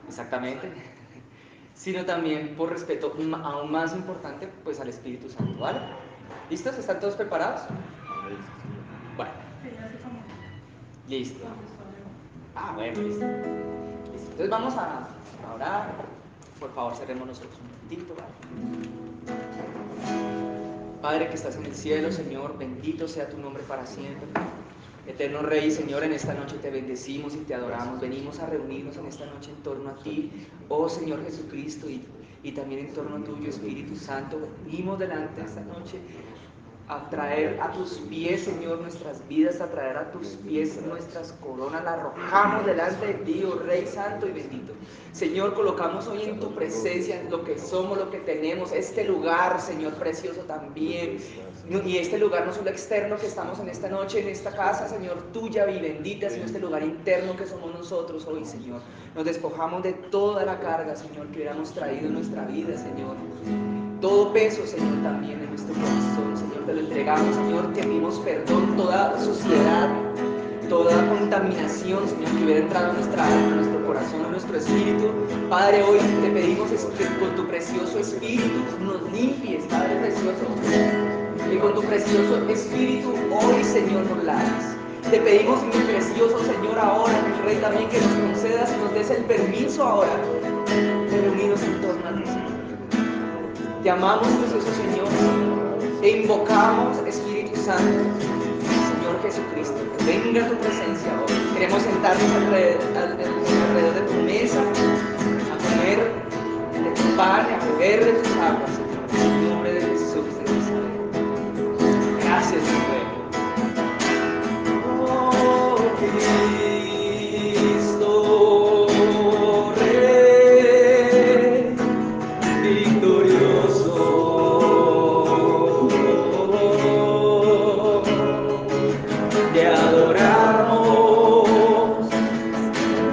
Exactamente. Sino también por respeto aún más importante pues al Espíritu Santo, ¿vale? ¿Listos? ¿Están todos preparados? Bueno. Listo. Bueno, listo. Listo. Entonces vamos a orar. Por favor, cerremos nosotros un momentito, ¿vale? Padre que estás en el cielo, Señor, bendito sea tu nombre para siempre. Eterno Rey, Señor, en esta noche te bendecimos y te adoramos. Venimos a reunirnos en esta noche en torno a ti, oh Señor Jesucristo, y también en torno a tuyo, Espíritu Santo. Venimos delante esta noche a traer a tus pies, Señor, nuestras vidas, a traer a tus pies nuestras coronas, las arrojamos delante de ti, oh Rey Santo y bendito. Señor, colocamos hoy en tu presencia lo que somos, lo que tenemos, este lugar, Señor, precioso también. Y este lugar no solo externo que estamos en esta noche, en esta casa, Señor, tuya y bendita, sino este lugar interno que somos nosotros hoy, Señor. Nos despojamos de toda la carga, Señor, que hubiéramos traído en nuestra vida, Señor. Todo peso, Señor, también en nuestro corazón, Señor, te lo entregamos, Señor, te pedimos perdón, toda suciedad, toda contaminación, Señor, que hubiera entrado en nuestro corazón, en nuestro espíritu. Padre, hoy te pedimos que con tu precioso espíritu nos limpies, Padre precioso, que con tu precioso espíritu hoy, Señor, nos laves. Te pedimos, mi precioso Señor, ahora, mi Rey, también que nos concedas y nos des el permiso ahora de reunirnos en torno a ti, Señor. Te amamos, precioso Señor, e invocamos, Espíritu Santo, Señor Jesucristo, que venga a tu presencia hoy. Queremos sentarnos alrededor de tu mesa, a comer de tu pan, a beber de tus aguas, Señor, en el nombre de Jesús de Nazaret. Gracias, mi Rey. Oh, Cristo Rey, victorioso, te adoramos,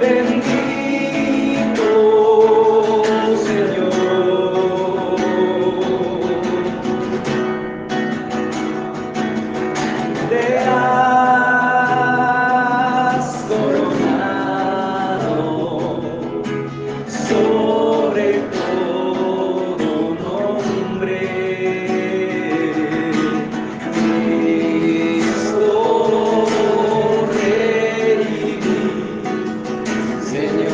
bendito Señor. Te has coronado sobre todo nombre, Cristo Rey, Señor.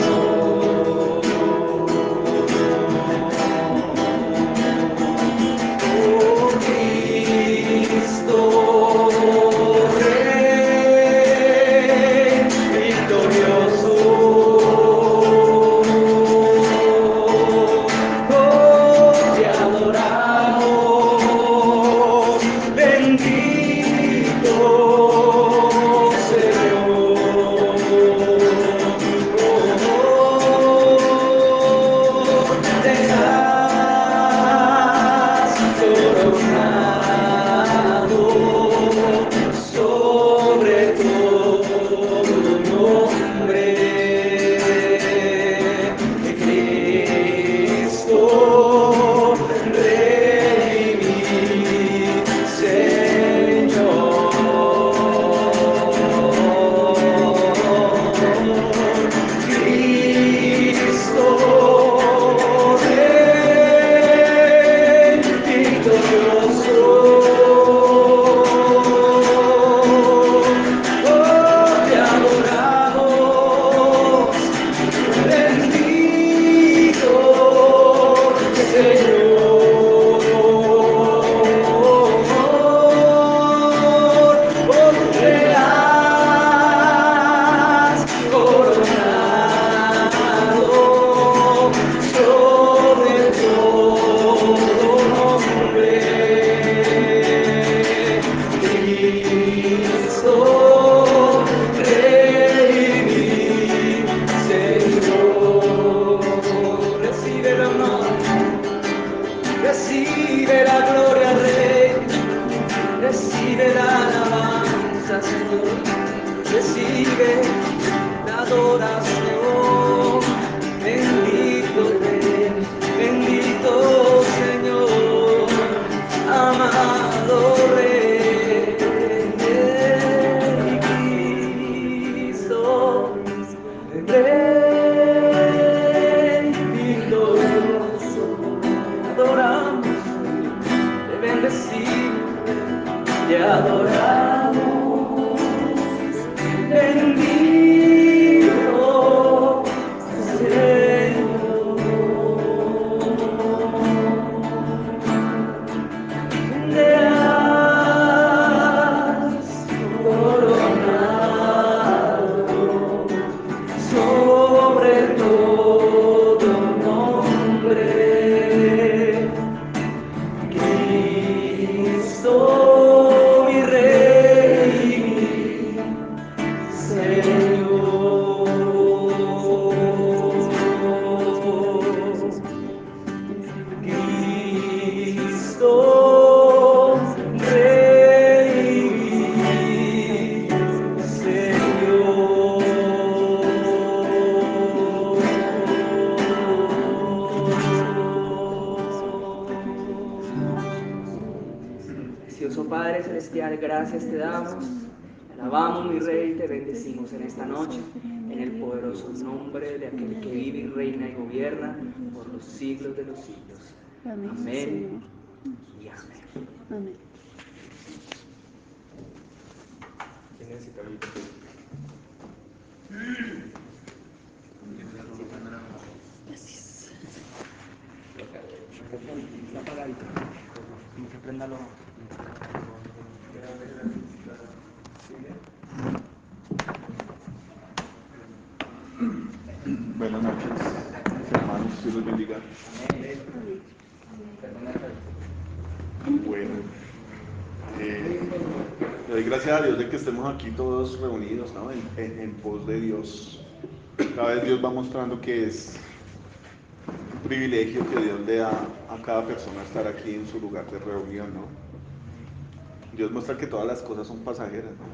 te adoramos, bendito Señor. Te has coronado sobre todo nombre, Cristo mi Rey, Señor. Cristo Rey, Señor. Precioso Padre Celestial, gracias te damos, te alabamos, mi Rey, te bendecimos en esta noche, en el poderoso nombre de aquel que vive y reina y gobierna por los siglos de los siglos. Amén y amén. Amén. ¿Quién necesita ahorita? Gracias. Está apagadito. Como que prenda lo. Buenas noches, hermanos, Dios los bendiga. Bueno, le doy gracias a Dios de que estemos aquí todos reunidos, ¿no? En pos de Dios. Cada vez Dios va mostrando que es un privilegio que Dios le da a cada persona estar aquí en su lugar de reunión, ¿no? Dios muestra que todas las cosas son pasajeras, ¿no?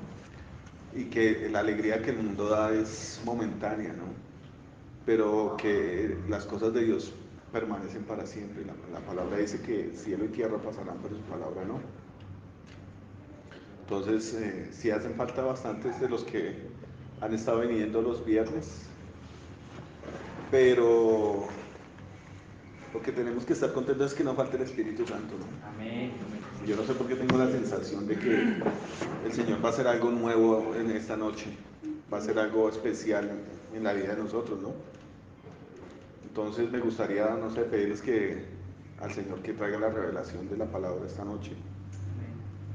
Y que la alegría que el mundo da es momentánea, ¿no? Pero que las cosas de Dios permanecen para siempre. La palabra dice que cielo y tierra pasarán, pero su palabra no. Entonces, sí hacen falta bastantes de los que han estado viniendo los viernes, pero lo que tenemos que estar contentos es que no falte el Espíritu Santo, ¿no? Amén. Yo no sé por qué tengo la sensación de que el Señor va a hacer algo nuevo en esta noche, va a hacer algo especial en la vida de nosotros, ¿no? Entonces me gustaría, no sé, pedirles al Señor que traiga la revelación de la palabra esta noche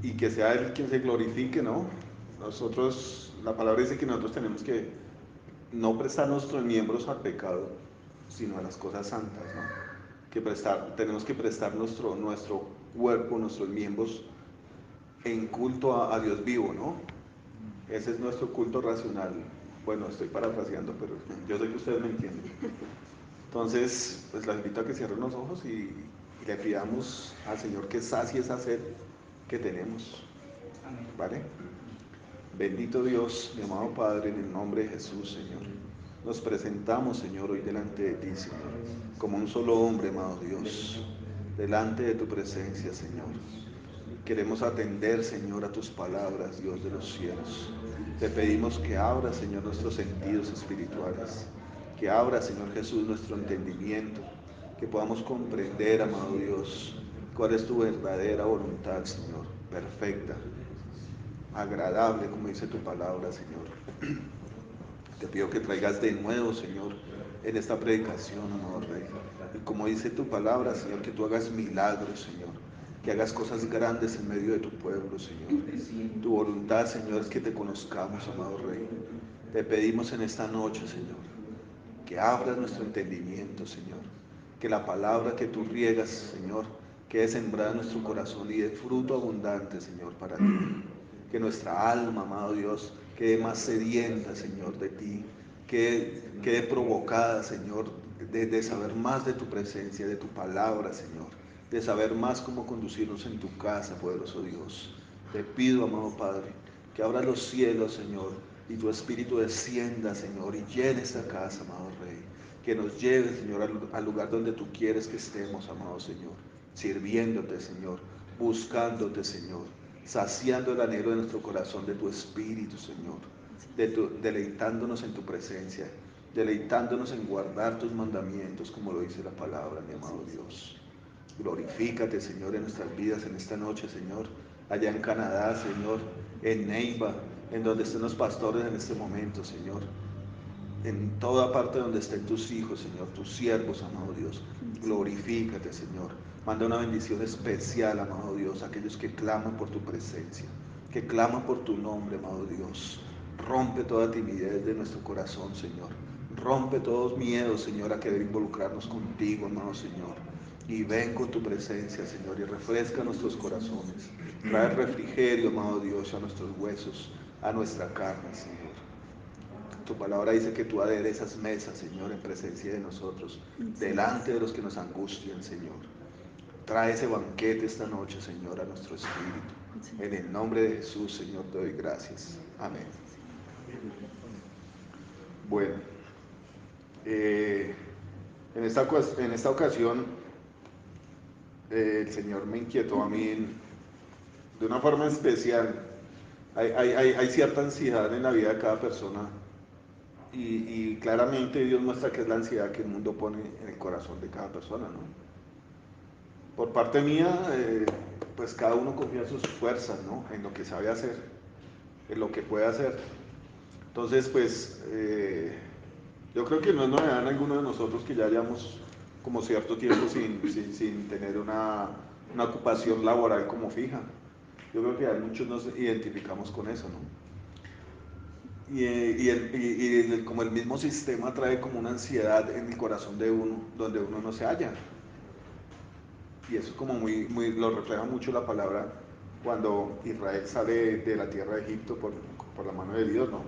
y que sea Él quien se glorifique, ¿no? Nosotros, la palabra dice que nosotros tenemos que no prestar nuestros miembros al pecado, sino a las cosas santas, ¿no? Tenemos que prestar nuestro cuerpo, nuestros miembros en culto a Dios vivo, ¿no? Ese es nuestro culto racional. Bueno, estoy parafraseando, pero yo sé que ustedes me entienden. Entonces, pues la invito a que cierren los ojos y le pidamos al Señor que sacie esa sed que tenemos. ¿Vale? Bendito Dios, mi amado Padre, en el nombre de Jesús, Señor. Nos presentamos, Señor, hoy delante de ti, Señor, como un solo hombre, amado Dios, delante de tu presencia, Señor. Queremos atender, Señor, a tus palabras, Dios de los cielos. Te pedimos que abra, Señor, nuestros sentidos espirituales, que abra, Señor Jesús, nuestro entendimiento, que podamos comprender, amado Dios, cuál es tu verdadera voluntad, Señor, perfecta, agradable, como dice tu palabra, Señor. Te pido que traigas de nuevo, Señor, en esta predicación, amado Rey. Y como dice tu palabra, Señor, que tú hagas milagros, Señor, que hagas cosas grandes en medio de tu pueblo, Señor. Tu voluntad, Señor, es que te conozcamos, amado Rey. Te pedimos en esta noche, Señor, que abras nuestro entendimiento, Señor, que la palabra que tú riegas, Señor, quede sembrada en nuestro corazón y dé fruto abundante, Señor, para ti. Que nuestra alma, amado Dios, quede más sedienta, Señor, de ti, quede provocada, Señor, de saber más de tu presencia, de tu palabra, Señor, de saber más cómo conducirnos en tu casa, poderoso Dios. Te pido, amado Padre, que abra los cielos, Señor, y tu Espíritu descienda, Señor, y llene esta casa, amado Rey. Que nos lleve, Señor, al lugar donde tú quieres que estemos, amado Señor, sirviéndote, Señor, buscándote, Señor, saciando el anhelo de nuestro corazón de tu Espíritu, Señor, deleitándonos en tu presencia, deleitándonos en guardar tus mandamientos, como lo dice la palabra, mi amado Dios. Glorifícate, Señor, en nuestras vidas en esta noche, Señor, allá en Canadá, Señor, en Neiva, en donde estén los pastores en este momento, Señor, en toda parte donde estén tus hijos, Señor, tus siervos, amado Dios. Glorifícate, Señor. Manda una bendición especial, amado Dios, a aquellos que claman por tu presencia, que claman por tu nombre, amado Dios. Rompe toda timidez de nuestro corazón, Señor. Rompe todos miedos, Señor, a querer involucrarnos contigo, amado Señor. Y ven con tu presencia, Señor, y refresca nuestros corazones. Trae refrigerio, amado Dios, a nuestros huesos, a nuestra carne, Señor. Tu palabra dice que tú aderezas mesas, Señor, en presencia de nosotros, delante de los que nos angustian, Señor. Trae ese banquete esta noche, Señor, a nuestro espíritu. En el nombre de Jesús, Señor, te doy gracias. Amén. Bueno, en esta ocasión, el Señor me inquietó a mí de una forma especial. Hay cierta ansiedad en la vida de cada persona y claramente Dios muestra que es la ansiedad que el mundo pone en el corazón de cada persona, ¿no? Por parte mía, pues cada uno confía en sus fuerzas, ¿no? En lo que sabe hacer, en lo que puede hacer. Entonces, pues, yo creo que no es novedad en alguno de nosotros que ya hayamos como cierto tiempo sin tener una ocupación laboral como fija. Yo creo que ya muchos nos identificamos con eso, ¿no? Como el mismo sistema trae como una ansiedad en el corazón de uno, donde uno no se halla. Y eso es como lo refleja mucho la palabra cuando Israel sale de la tierra de Egipto por la mano de Dios, ¿no?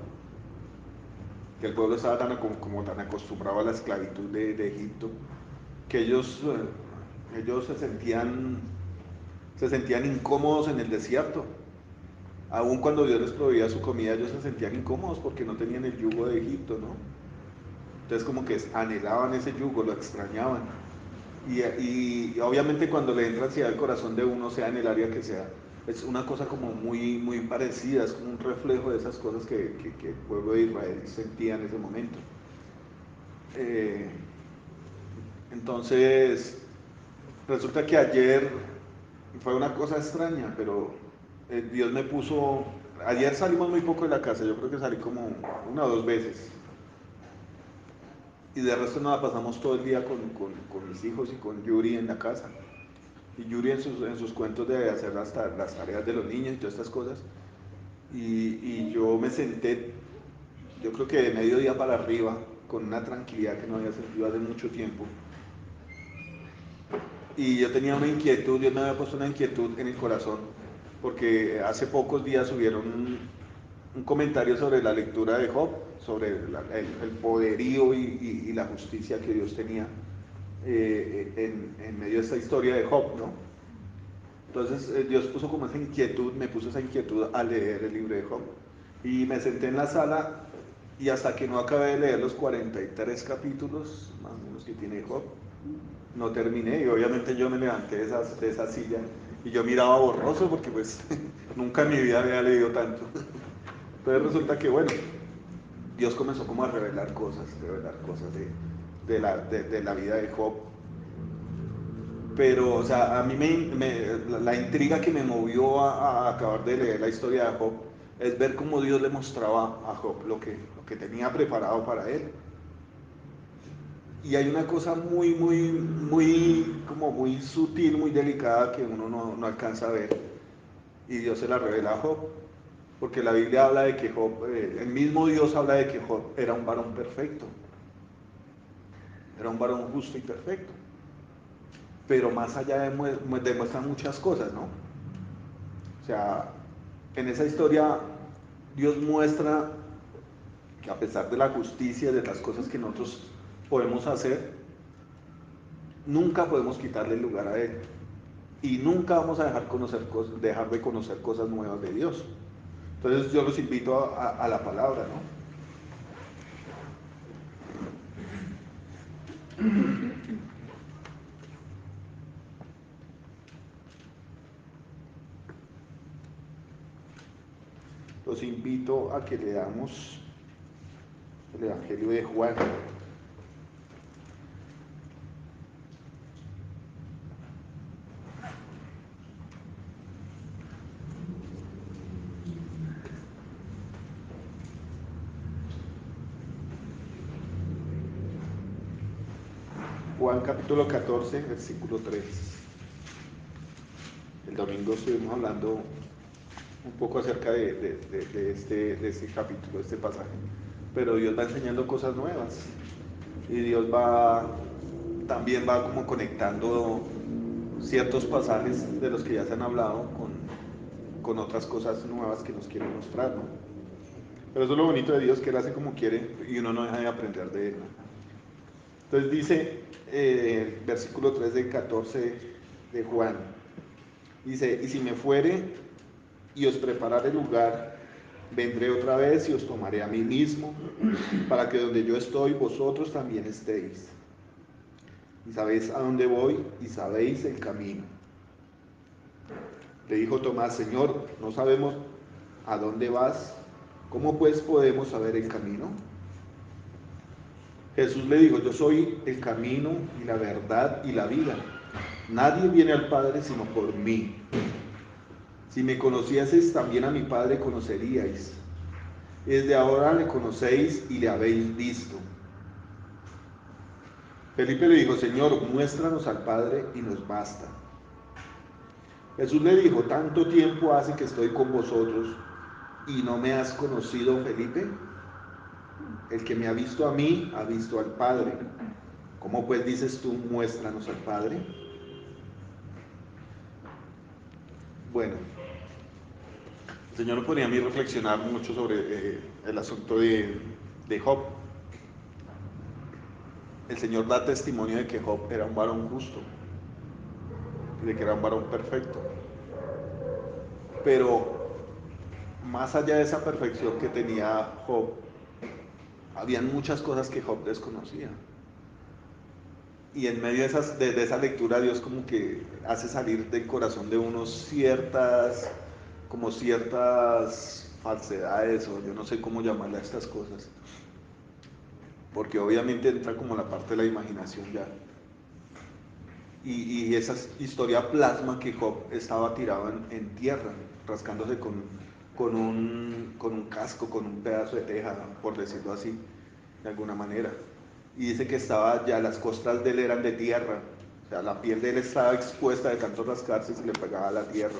Que el pueblo estaba como tan acostumbrado a la esclavitud de Egipto, que ellos se sentían incómodos en el desierto. Aun cuando Dios les proveía su comida, ellos se sentían incómodos porque no tenían el yugo de Egipto, ¿no? Entonces como que anhelaban ese yugo, lo extrañaban. Y obviamente cuando le entra ansiedad al corazón de uno, sea en el área que sea, es una cosa como muy parecida, es como un reflejo de esas cosas que el pueblo de Israel sentía en ese momento. Entonces, resulta que ayer fue una cosa extraña, pero Dios me puso, ayer salimos muy poco de la casa, yo creo que salí como una o dos veces. Y de resto nada, pasamos todo el día con mis hijos y con Yuri en la casa. Y Yuri en sus cuentos de hacer las tareas de los niños y todas estas cosas. Y yo me senté, yo creo que de mediodía para arriba, con una tranquilidad que no había sentido hace mucho tiempo. Y yo tenía una inquietud, Dios me había puesto una inquietud en el corazón, porque hace pocos días subieron un comentario sobre la lectura de Job, sobre el poderío y la justicia que Dios tenía en medio de esta historia de Job, ¿no? Entonces Dios puso como esa inquietud, me puso esa inquietud a leer el libro de Job. Y me senté en la sala y hasta que no acabé de leer los 43 capítulos, más o menos que tiene Job, no terminé. Y obviamente yo me levanté de esa silla y yo miraba borroso porque pues nunca en mi vida había leído tanto. Entonces resulta que bueno, Dios comenzó como a revelar cosas de la vida de Job. Pero, o sea, a mí la intriga que me movió a acabar de leer la historia de Job es ver cómo Dios le mostraba a Job lo que tenía preparado para él. Y hay una cosa como muy sutil, muy delicada que uno no alcanza a ver. Y Dios se la revela a Job. Porque la Biblia habla de que Job, el mismo Dios habla de que Job era un varón perfecto. Era un varón justo y perfecto. Pero más allá demuestra muchas cosas, ¿no? O sea, en esa historia Dios muestra que a pesar de la justicia, de las cosas que nosotros podemos hacer, nunca podemos quitarle el lugar a Él. Y nunca vamos a dejar de conocer cosas nuevas de Dios. Entonces yo los invito a la palabra, ¿no? Los invito a que leamos el Evangelio de Juan. Juan capítulo 14, versículo 3. El domingo estuvimos hablando un poco acerca de este capítulo, de este pasaje. Pero Dios va enseñando cosas nuevas. Y Dios también va como conectando ciertos pasajes de los que ya se han hablado con otras cosas nuevas que nos quiere mostrar, ¿no? Pero eso es lo bonito de Dios, que Él hace como quiere y uno no deja de aprender de Él, ¿no? Entonces dice, versículo 3 del 14 de Juan, dice, y si me fuere y os prepararé lugar, vendré otra vez y os tomaré a mí mismo, para que donde yo estoy, vosotros también estéis. Y sabéis a dónde voy y sabéis el camino. Le dijo Tomás, Señor, no sabemos a dónde vas, ¿cómo pues podemos saber el camino? Jesús le dijo, yo soy el camino y la verdad y la vida. Nadie viene al Padre sino por mí. Si me conocieseis, también a mi Padre conoceríais. Desde ahora le conocéis y le habéis visto. Felipe le dijo, Señor, muéstranos al Padre y nos basta. Jesús le dijo, ¿tanto tiempo hace que estoy con vosotros y no me has conocido, Felipe? El que me ha visto a mí, ha visto al Padre. ¿Cómo pues dices tú, muéstranos al Padre? Bueno, el Señor me ponía a mí a reflexionar mucho sobre el asunto de Job. El Señor da testimonio de que Job era un varón justo, de que era un varón perfecto. Pero más allá de esa perfección que tenía Job, habían muchas cosas que Job desconocía. Y en medio de esa lectura Dios como que hace salir del corazón de uno ciertas falsedades, o yo no sé cómo llamarle a estas cosas. Porque obviamente entra como la parte de la imaginación ya. Y esa historia plasma que Job estaba tirado en tierra, rascándose con un casco, con un pedazo de teja, por decirlo así, de alguna manera. Y dice que las costras de él eran de tierra, o sea, la piel de él estaba expuesta de tanto rascarse y se le pegaba a la tierra.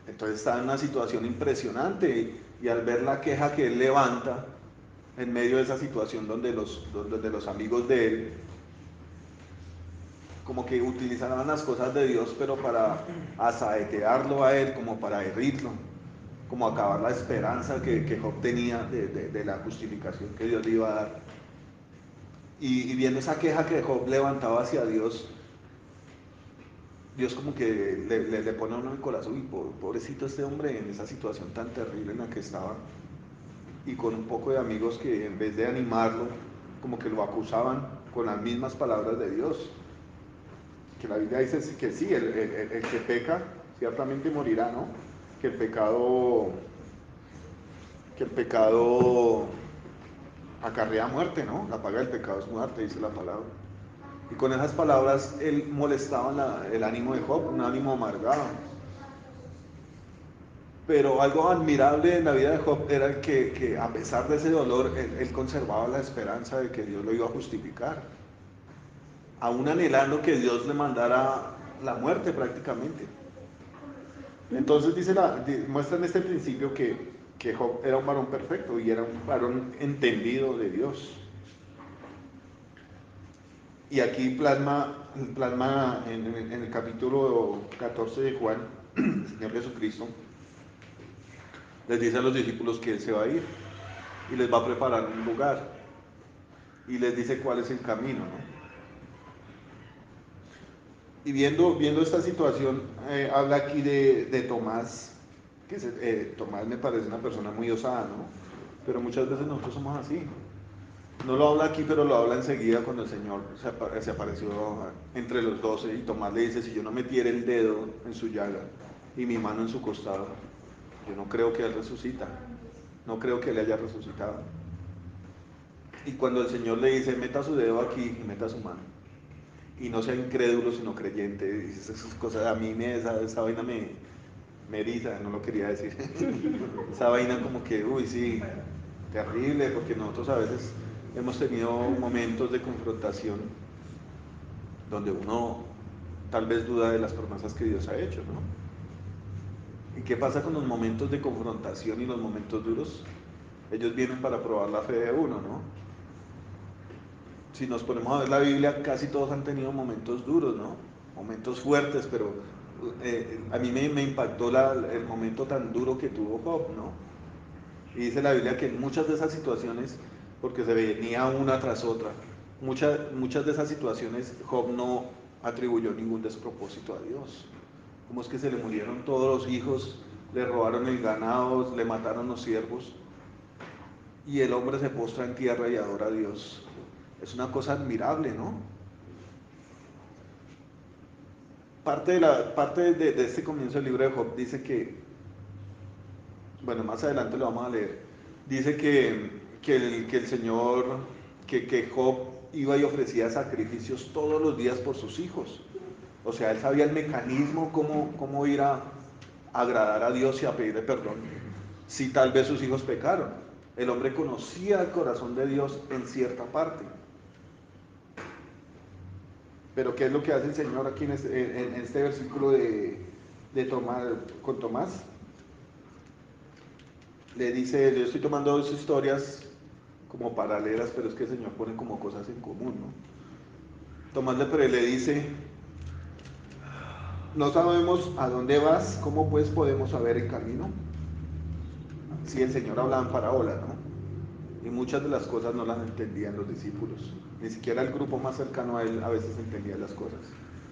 Entonces estaba en una situación impresionante y al ver la queja que él levanta en medio de esa situación donde los amigos de él como que utilizaban las cosas de Dios, pero para asaetearlo a él, como para herirlo, como acabar la esperanza que Job tenía de la justificación que Dios le iba a dar. Y viendo esa queja que Job levantaba hacia Dios, Dios como que le pone a uno en el corazón, y pobrecito este hombre en esa situación tan terrible en la que estaba, y con un poco de amigos que en vez de animarlo, como que lo acusaban con las mismas palabras de Dios. Que la Biblia dice que sí, el que peca ciertamente morirá, ¿no? Que el pecado acarrea muerte, ¿no? La paga del pecado es muerte, dice la palabra. Y con esas palabras él molestaba el ánimo de Job, un ánimo amargado. Pero algo admirable en la vida de Job era que a pesar de ese dolor, él conservaba la esperanza de que Dios lo iba a justificar. Aún anhelando que Dios le mandara la muerte prácticamente. Entonces muestra este principio que Job era un varón perfecto y era un varón entendido de Dios. Y aquí plasma en el capítulo 14 de Juan, el Señor Jesucristo les dice a los discípulos que Él se va a ir y les va a preparar un lugar y les dice cuál es el camino, ¿no? Y viendo esta situación, habla aquí de Tomás, Tomás me parece una persona muy osada, ¿no? Pero muchas veces nosotros somos así. No lo habla aquí, pero lo habla enseguida cuando el Señor se apareció entre los 12 y Tomás le dice, si yo no metiera el dedo en su llaga y mi mano en su costado, yo no creo que Él resucita, no creo que Él haya resucitado. Y cuando el Señor le dice, meta su dedo aquí y meta su mano, y no sea incrédulo sino creyente, dice esas cosas, a mí esa vaina me eriza, no lo quería decir, esa vaina como que, uy, sí, terrible, porque nosotros a veces hemos tenido momentos de confrontación donde uno tal vez duda de las promesas que Dios ha hecho, ¿no? ¿Y qué pasa con los momentos de confrontación y los momentos duros? Ellos vienen para probar la fe de uno, ¿no? Si nos ponemos a ver la Biblia, casi todos han tenido momentos duros, ¿no? Momentos fuertes, pero a mí me impactó el momento tan duro que tuvo Job, ¿no? Y dice la Biblia que en muchas de esas situaciones, porque se venía una tras otra, muchas de esas situaciones Job no atribuyó ningún despropósito a Dios. Como es que se le murieron todos los hijos, le robaron el ganado, le mataron los siervos, y el hombre se postra en tierra y adora a Dios. Es una cosa admirable, ¿no? Parte de este comienzo del libro de Job dice que, bueno, más adelante lo vamos a leer, dice que el Señor, que Job iba y ofrecía sacrificios todos los días por sus hijos. O sea, él sabía el mecanismo, cómo ir a agradar a Dios y a pedirle perdón si tal vez sus hijos pecaron. El hombre conocía el corazón de Dios en cierta parte. Pero ¿qué es lo que hace el Señor aquí en este versículo de Tomás, con Tomás? Le dice, yo estoy tomando dos historias como paralelas, pero es que el Señor pone como cosas en común, ¿no? Tomás le dice, no sabemos a dónde vas, ¿cómo pues podemos saber el camino? Si el Señor hablaba en parábola, ¿no? Y muchas de las cosas no las entendían los discípulos. Ni siquiera el grupo más cercano a él a veces entendía las cosas.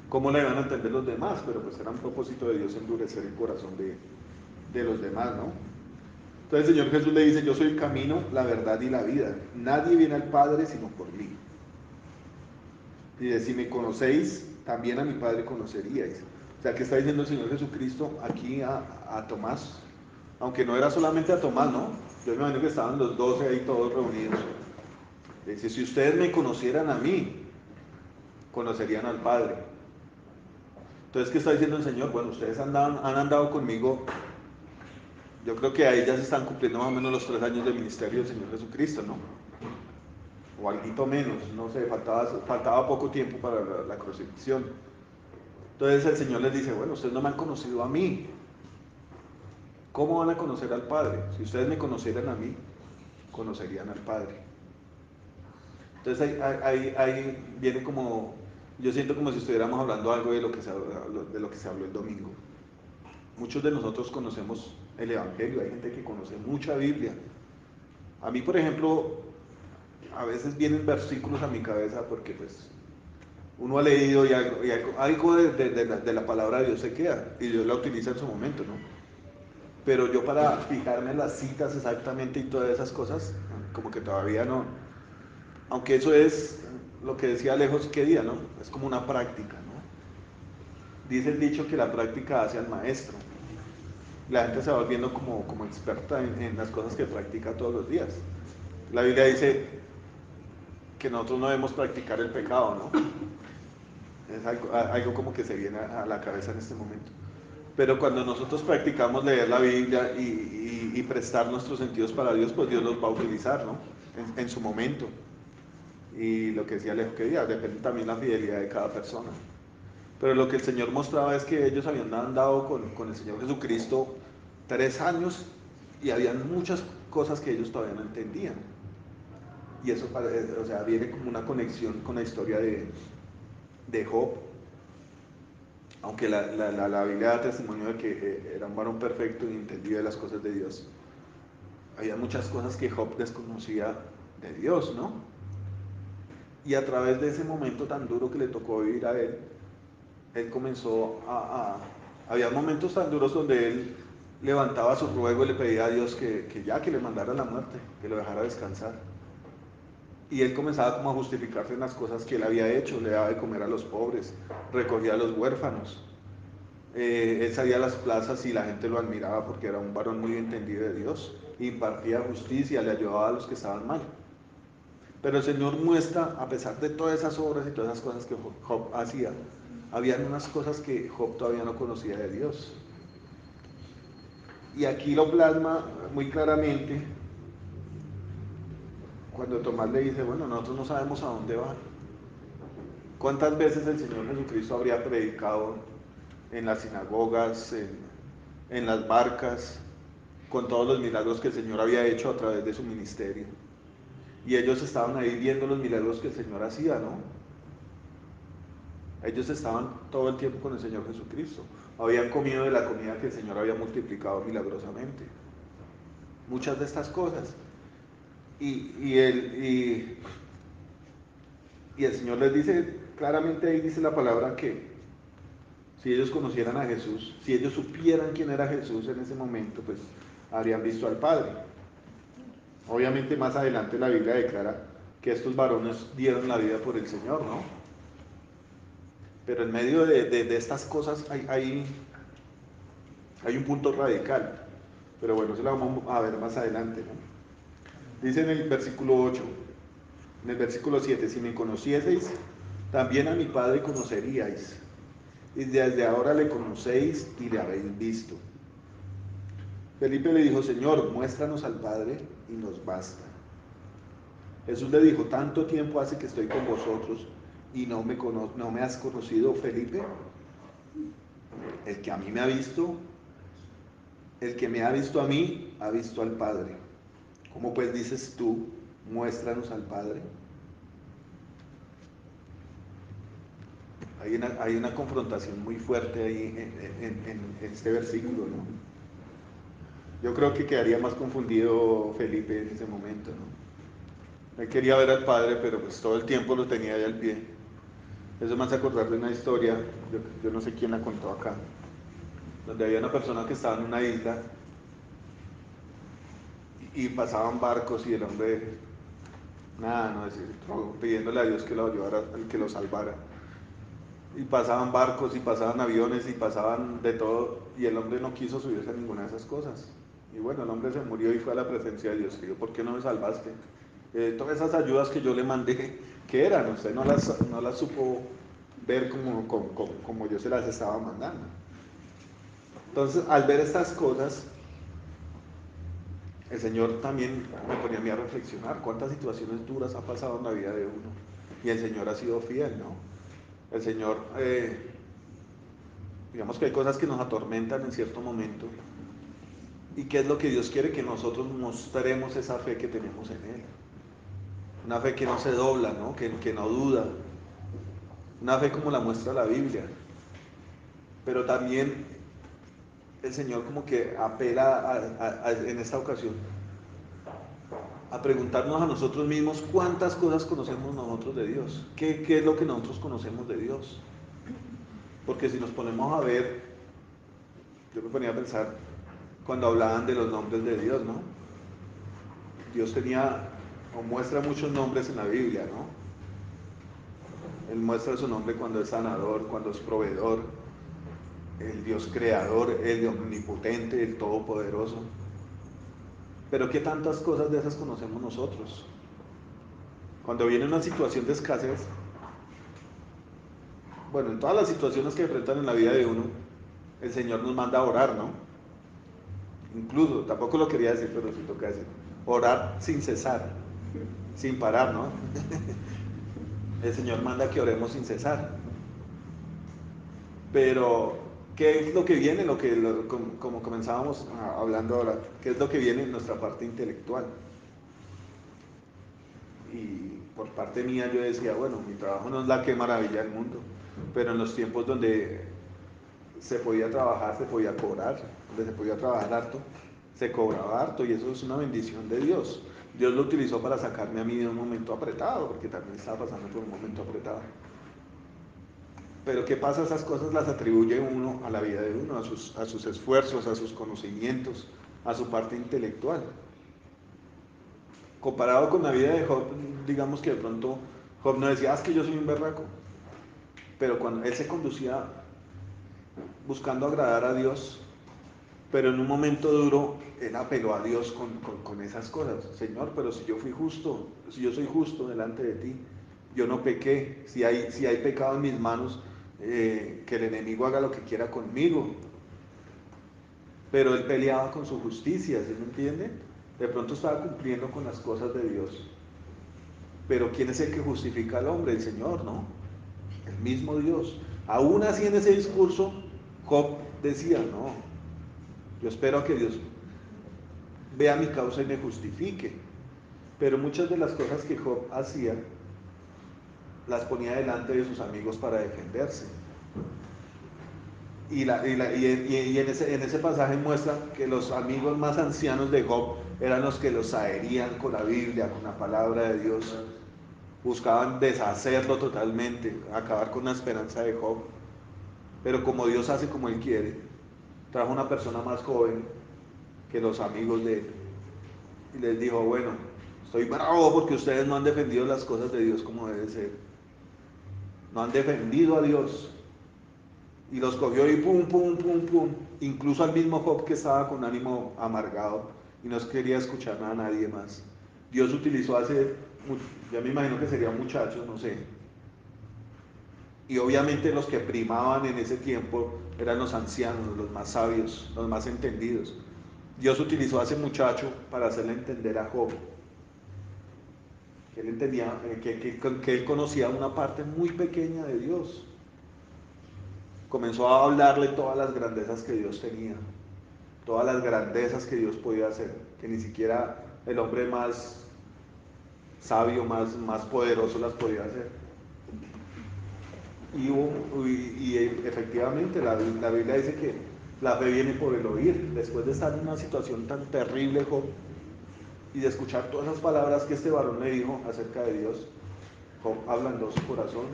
¿Cómo le iban a entender los demás? Pero pues era un propósito de Dios endurecer el corazón de los demás, ¿no? Entonces el Señor Jesús le dice, yo soy el camino, la verdad y la vida. Nadie viene al Padre sino por mí. Y dice, si me conocéis, también a mi Padre conoceríais. O sea, ¿qué está diciendo el Señor Jesucristo aquí a Tomás? Aunque no era solamente a Tomás, ¿no? Yo me imagino que estaban los 12 ahí todos reunidos. Dice, si ustedes me conocieran a mí, conocerían al Padre. Entonces, ¿qué está diciendo el Señor? Bueno, ustedes han andado conmigo. Yo creo que ahí ya se están cumpliendo más o menos los 3 años de ministerio del Señor Jesucristo, ¿no? O algo menos, no sé, faltaba poco tiempo para la crucifixión. Entonces el Señor les dice, bueno, ustedes no me han conocido a mí. ¿Cómo van a conocer al Padre? Si ustedes me conocieran a mí, conocerían al Padre. Entonces ahí viene como, yo siento como si estuviéramos hablando algo de lo que se habló el domingo. Muchos de nosotros conocemos el Evangelio, hay gente que conoce mucha Biblia. A mí, por ejemplo, a veces vienen versículos a mi cabeza porque pues uno ha leído y algo de la palabra de Dios se queda y Dios la utiliza en su momento, ¿no? Pero yo para fijarme en las citas exactamente y todas esas cosas, como que todavía no, aunque eso es lo que decía Alejos que día, ¿no? Es como una práctica, ¿no? Dice el dicho que la práctica hace al maestro. La gente se va volviendo como experta en las cosas que practica todos los días. La Biblia dice que nosotros no debemos practicar el pecado, ¿no? Es algo como que se viene a la cabeza en este momento. Pero cuando nosotros practicamos leer la Biblia y prestar nuestros sentidos para Dios, pues Dios los va a utilizar, ¿no? En su momento. Y lo que decía Alejo que día, depende también la fidelidad de cada persona. Pero lo que el Señor mostraba es que ellos habían andado con el Señor Jesucristo 3 años y habían muchas cosas que ellos todavía no entendían. Y eso, o sea, viene como una conexión con la historia de Job, aunque la Biblia da testimonio de que era un varón perfecto y entendía de las cosas de Dios. Había muchas cosas que Job desconocía de Dios, ¿no? Y a través de ese momento tan duro que le tocó vivir a él comenzó había momentos tan duros donde él levantaba su ruego y le pedía a Dios que le mandara la muerte, que lo dejara descansar. Y él comenzaba como a justificarse en las cosas que él había hecho, le daba de comer a los pobres, recogía a los huérfanos. Él salía a las plazas y la gente lo admiraba porque era un varón muy entendido de Dios, impartía justicia, le ayudaba a los que estaban mal. Pero el Señor muestra, a pesar de todas esas obras y todas esas cosas que Job hacía, habían unas cosas que Job todavía no conocía de Dios. Y aquí lo plasma muy claramente cuando Tomás le dice, bueno, nosotros no sabemos a dónde va. ¿Cuántas veces el Señor Jesucristo habría predicado en las sinagogas, en las barcas, con todos los milagros que el Señor había hecho a través de su ministerio? Y ellos estaban ahí viendo los milagros que el Señor hacía, ¿no? Ellos estaban todo el tiempo con el Señor Jesucristo. Habían comido de la comida que el Señor había multiplicado milagrosamente. Muchas de estas cosas. Y el Señor les dice, claramente ahí dice la palabra que si ellos conocieran a Jesús, si ellos supieran quién era Jesús en ese momento, pues habrían visto al Padre. Obviamente más adelante la Biblia declara que estos varones dieron la vida por el Señor, ¿no? Pero en medio de estas cosas hay un punto radical. Pero bueno, eso lo vamos a ver más adelante, ¿no? Dice en el versículo 8, en el versículo 7, si me conocieseis, también a mi Padre conoceríais. Y desde ahora le conocéis y le habéis visto. Felipe le dijo, Señor, muéstranos al Padre y nos basta. Jesús le dijo, tanto tiempo hace que estoy con vosotros y no me has conocido, Felipe. El que a mí me ha visto, el que me ha visto a mí, ha visto al Padre. ¿Cómo pues dices tú, muéstranos al Padre? Hay una confrontación muy fuerte ahí en este versículo, ¿no? Yo creo que quedaría más confundido Felipe en ese momento, ¿no? Él quería ver al Padre, pero pues todo el tiempo lo tenía ahí al pie. Eso me hace acordar de una historia, yo no sé quién la contó acá, donde había una persona que estaba en una isla y pasaban barcos y el hombre, nada, no decir, pidiéndole a Dios que lo ayudara, que lo salvara. Y pasaban barcos y pasaban aviones y pasaban de todo y el hombre no quiso subirse a ninguna de esas cosas. Y bueno, el hombre se murió y fue a la presencia de Dios y dijo, ¿por qué no me salvaste? Todas esas ayudas que yo le mandé, ¿qué eran? Usted no las supo ver como yo se las estaba mandando. Entonces, al ver estas cosas, el Señor también me ponía a mí a reflexionar cuántas situaciones duras ha pasado en la vida de uno. Y el Señor ha sido fiel, ¿no? El Señor, digamos que hay cosas que nos atormentan en cierto momento. ¿Y qué es lo que Dios quiere? Que nosotros mostremos esa fe que tenemos en Él. Una fe que no se dobla, ¿no? Que no duda. Una fe como la muestra la Biblia. Pero también el Señor como que apela en esta ocasión a preguntarnos a nosotros mismos cuántas cosas conocemos nosotros de Dios. ¿Qué es lo que nosotros conocemos de Dios? Porque si nos ponemos a ver, yo me ponía a pensar cuando hablaban de los nombres de Dios, ¿no? Dios tenía o muestra muchos nombres en la Biblia, ¿no? Él muestra su nombre cuando es sanador, cuando es proveedor, el Dios creador, el omnipotente, el todopoderoso. Pero ¿qué tantas cosas de esas conocemos nosotros? Cuando viene una situación de escasez, bueno, en todas las situaciones que enfrentan en la vida de uno, el Señor nos manda a orar, ¿no? Incluso, tampoco lo quería decir, pero sí toca decir, orar sin cesar, sin parar, ¿no? El Señor manda que oremos sin cesar. Pero, ¿qué es lo que viene? Como comenzábamos hablando ahora, ¿qué es lo que viene en nuestra parte intelectual? Y por parte mía yo decía, bueno, mi trabajo no es la que maravilla del mundo, pero en los tiempos donde se podía trabajar, se podía cobrar, donde se podía trabajar harto, se cobraba harto y eso es una bendición de Dios. Dios lo utilizó para sacarme a mí de un momento apretado, porque también estaba pasando por un momento apretado. Pero ¿qué pasa? Esas cosas las atribuye uno a la vida de uno, a sus esfuerzos, a sus conocimientos, a su parte intelectual. Comparado con la vida de Job, digamos que de pronto Job no decía, es que yo soy un berraco. Pero cuando él se conducía buscando agradar a Dios, pero en un momento duro, él apeló a Dios con esas cosas. Señor, pero si yo fui justo, si yo soy justo delante de ti, yo no pequé, si hay pecado en mis manos, que el enemigo haga lo que quiera conmigo. Pero él peleaba con su justicia, ¿sí me entiende? De pronto estaba cumpliendo con las cosas de Dios. Pero ¿quién es el que justifica al hombre? El Señor, ¿no? El mismo Dios. Aún así en ese discurso, Job decía, no, yo espero a que Dios vea mi causa y me justifique. Pero muchas de las cosas que Job hacía, las ponía delante de sus amigos para defenderse. Y en ese pasaje muestra que los amigos más ancianos de Job eran los que los aherían con la Biblia, con la palabra de Dios. Buscaban deshacerlo totalmente, acabar con la esperanza de Job. Pero como Dios hace como Él quiere, trajo una persona más joven que los amigos de él y les dijo, bueno, estoy bravo porque ustedes no han defendido las cosas de Dios como debe ser. No han defendido a Dios. Y los cogió y pum, pum, pum, pum. Incluso al mismo Job que estaba con ánimo amargado y no quería escuchar nada a nadie más. Dios utilizó ya me imagino que sería un muchacho, no sé. Y obviamente los que primaban en ese tiempo eran los ancianos, los más sabios, los más entendidos. Dios utilizó a ese muchacho para hacerle entender a Job que él entendía, que él conocía una parte muy pequeña de Dios. Comenzó a hablarle todas las grandezas que Dios tenía, todas las grandezas que Dios podía hacer, que ni siquiera el hombre más sabio, más poderoso las podía hacer. Y efectivamente la Biblia dice que la fe viene por el oír. Después de estar en una situación tan terrible, Job, y de escuchar todas esas palabras que este varón le dijo acerca de Dios, Job ablandó su corazón.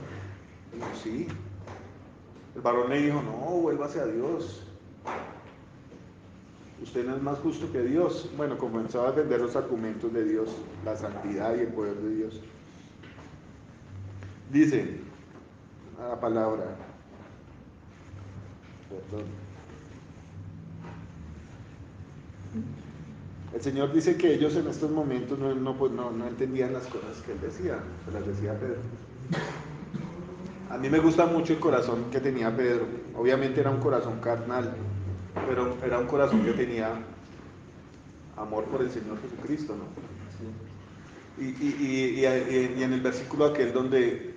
Dijo, sí. El varón le dijo, no, vuélvase a Dios. Usted no es más justo que Dios. Bueno, comenzó a defender los argumentos de Dios, la santidad y el poder de Dios. Dice la palabra, perdón. El Señor dice que ellos en estos momentos no entendían las cosas que Él decía, se las decía Pedro. A mí me gusta mucho el corazón que tenía Pedro. Obviamente era un corazón carnal, pero era un corazón que tenía amor por el Señor Jesucristo, ¿no? Y en el versículo aquel donde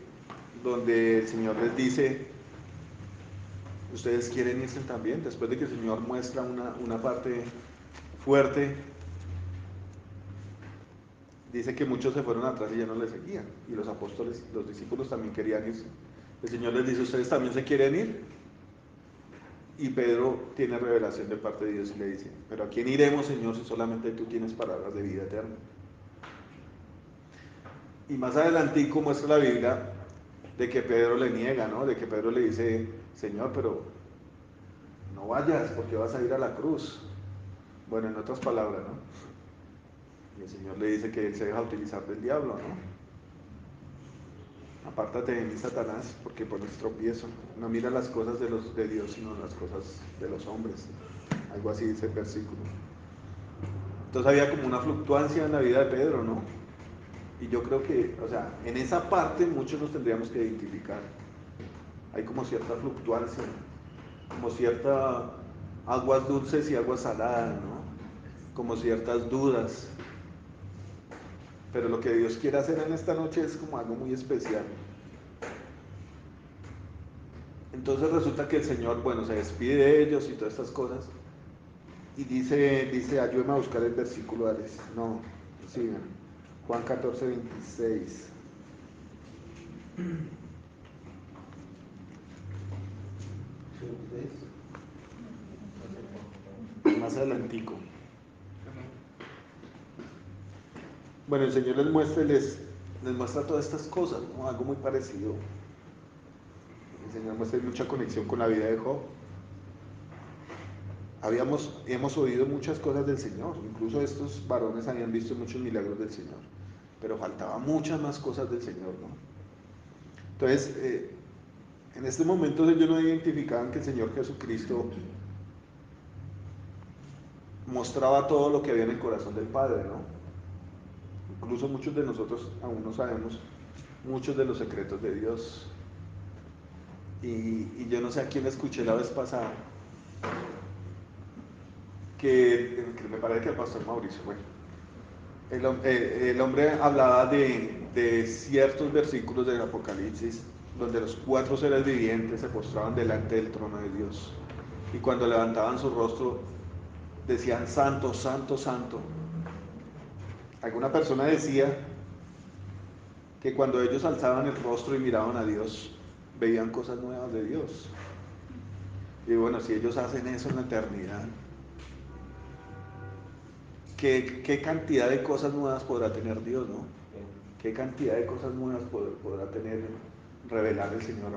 el Señor les dice, ustedes quieren irse también, después de que el Señor muestra una parte fuerte, dice que muchos se fueron atrás y ya no le seguían, y los apóstoles, los discípulos también querían irse. El Señor les dice, ¿ustedes también se quieren ir? Y Pedro tiene revelación de parte de Dios y le dice, ¿pero a quién iremos, Señor, si solamente tú tienes palabras de vida eterna? Y más adelantico muestra la Biblia de que Pedro le niega, ¿no? De que Pedro le dice, Señor, pero no vayas porque vas a ir a la cruz. Bueno, en otras palabras, ¿no? Y el Señor le dice que él se deja utilizar del diablo, ¿no? Apártate de mí, Satanás, porque pones tropiezo. No mira las cosas de Dios, sino las cosas de los hombres. Algo así dice el versículo. Entonces había como una fluctuancia en la vida de Pedro, ¿no? Y yo creo que, o sea, en esa parte muchos nos tendríamos que identificar. Hay como cierta fluctuancia, como ciertas aguas dulces y aguas saladas, ¿no? Como ciertas dudas. Pero lo que Dios quiere hacer en esta noche es como algo muy especial. Entonces resulta que el Señor, bueno, se despide de ellos y todas estas cosas. Y dice, ayúdame a buscar el versículo, Alex. No, sigan. Juan 14, 26. Más adelantico. Bueno, el Señor les muestra todas estas cosas, ¿no? Algo muy parecido. El Señor muestra mucha conexión con la vida de Job. Hemos oído muchas cosas del Señor, incluso estos varones habían visto muchos milagros del Señor, pero faltaban muchas más cosas del Señor, ¿no? Entonces, en este momento ellos no identificaban que el Señor Jesucristo mostraba todo lo que había en el corazón del Padre, ¿no? Incluso muchos de nosotros aún no sabemos muchos de los secretos de Dios. Y yo no sé a quién escuché la vez pasada, que me parece que el pastor Mauricio, bueno, el hombre hablaba de de ciertos versículos del Apocalipsis donde los 4 seres vivientes se postraban delante del trono de Dios y cuando levantaban su rostro decían santo, santo, santo. Alguna persona decía que cuando ellos alzaban el rostro y miraban a Dios, veían cosas nuevas de Dios. Y bueno, si ellos hacen eso en la eternidad, ¿qué cantidad de cosas nuevas podrá tener Dios, no? ¿Qué cantidad de cosas nuevas podrá tener, revelar el Señor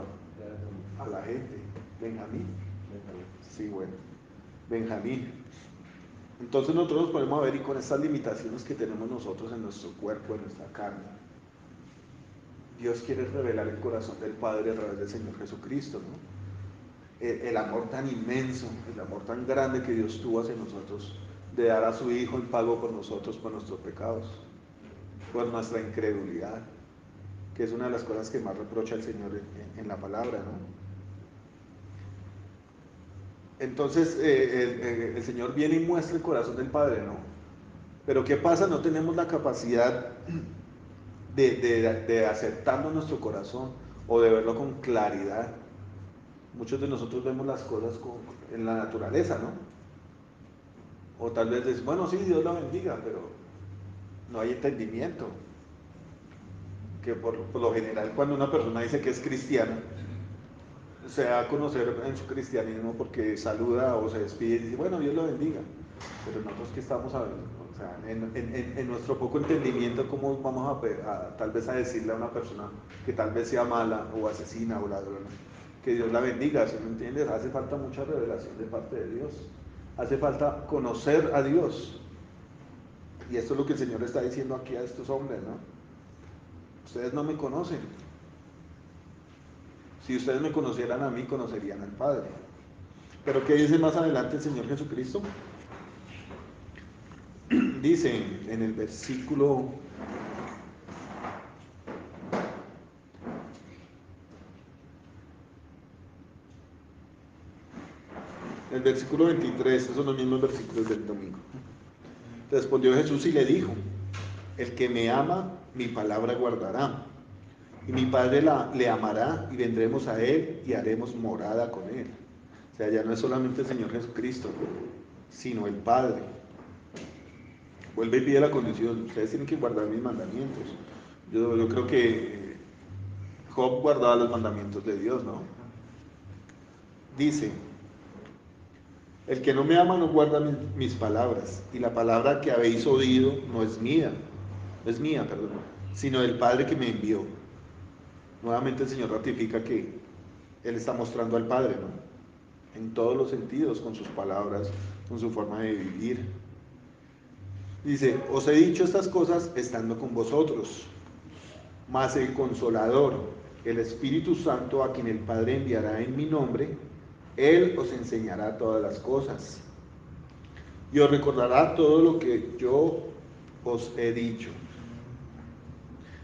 a la gente? Benjamín. Sí, bueno, Benjamín. Entonces nosotros nos podemos ver y con estas limitaciones que tenemos nosotros en nuestro cuerpo, en nuestra carne, Dios quiere revelar el corazón del Padre a través del Señor Jesucristo, ¿no? El amor tan inmenso, el amor tan grande que Dios tuvo hacia nosotros, de dar a su Hijo en pago por nosotros, por nuestros pecados, por nuestra incredulidad, que es una de las cosas que más reprocha el Señor en la palabra, ¿no? Entonces el Señor viene y muestra el corazón del Padre, ¿no? Pero ¿qué pasa? No tenemos la capacidad de aceptarlo en nuestro corazón o de verlo con claridad. Muchos de nosotros vemos las cosas en la naturaleza, ¿no? O tal vez es, bueno, sí, Dios la bendiga, pero no hay entendimiento. Que por lo general cuando una persona dice que es cristiana, se da a conocer en su cristianismo porque saluda o se despide y dice, bueno, Dios lo bendiga. Pero nosotros que estamos a, o sea, en nuestro poco entendimiento, ¿cómo vamos tal vez a decirle a una persona que tal vez sea mala o asesina o ladrona, que Dios la bendiga? ¿Sí me entiendes? Hace falta mucha revelación de parte de Dios. Hace falta conocer a Dios. Y esto es lo que el Señor está diciendo aquí a estos hombres, ¿no? Ustedes no me conocen. Si ustedes me conocieran a mí, conocerían al Padre. Pero ¿qué dice más adelante el Señor Jesucristo? Dice en el versículo 23, esos son los mismos versículos del domingo. Respondió Jesús y le dijo, el que me ama, mi palabra guardará, y mi Padre le amará, y vendremos a él y haremos morada con él. O sea, ya no es solamente el Señor Jesucristo, sino el Padre. Vuelve y pide la condición, ustedes tienen que guardar mis mandamientos. Yo creo que Job guardaba los mandamientos de Dios, ¿no? Dice, el que no me ama no guarda mis palabras, y la palabra que habéis oído no es mía, sino del Padre que me envió. Nuevamente el Señor ratifica que Él está mostrando al Padre, ¿no? En todos los sentidos, con sus palabras, con su forma de vivir. Dice, os he dicho estas cosas estando con vosotros, mas el Consolador, el Espíritu Santo, a quien el Padre enviará en mi nombre, Él os enseñará todas las cosas y os recordará todo lo que yo os he dicho.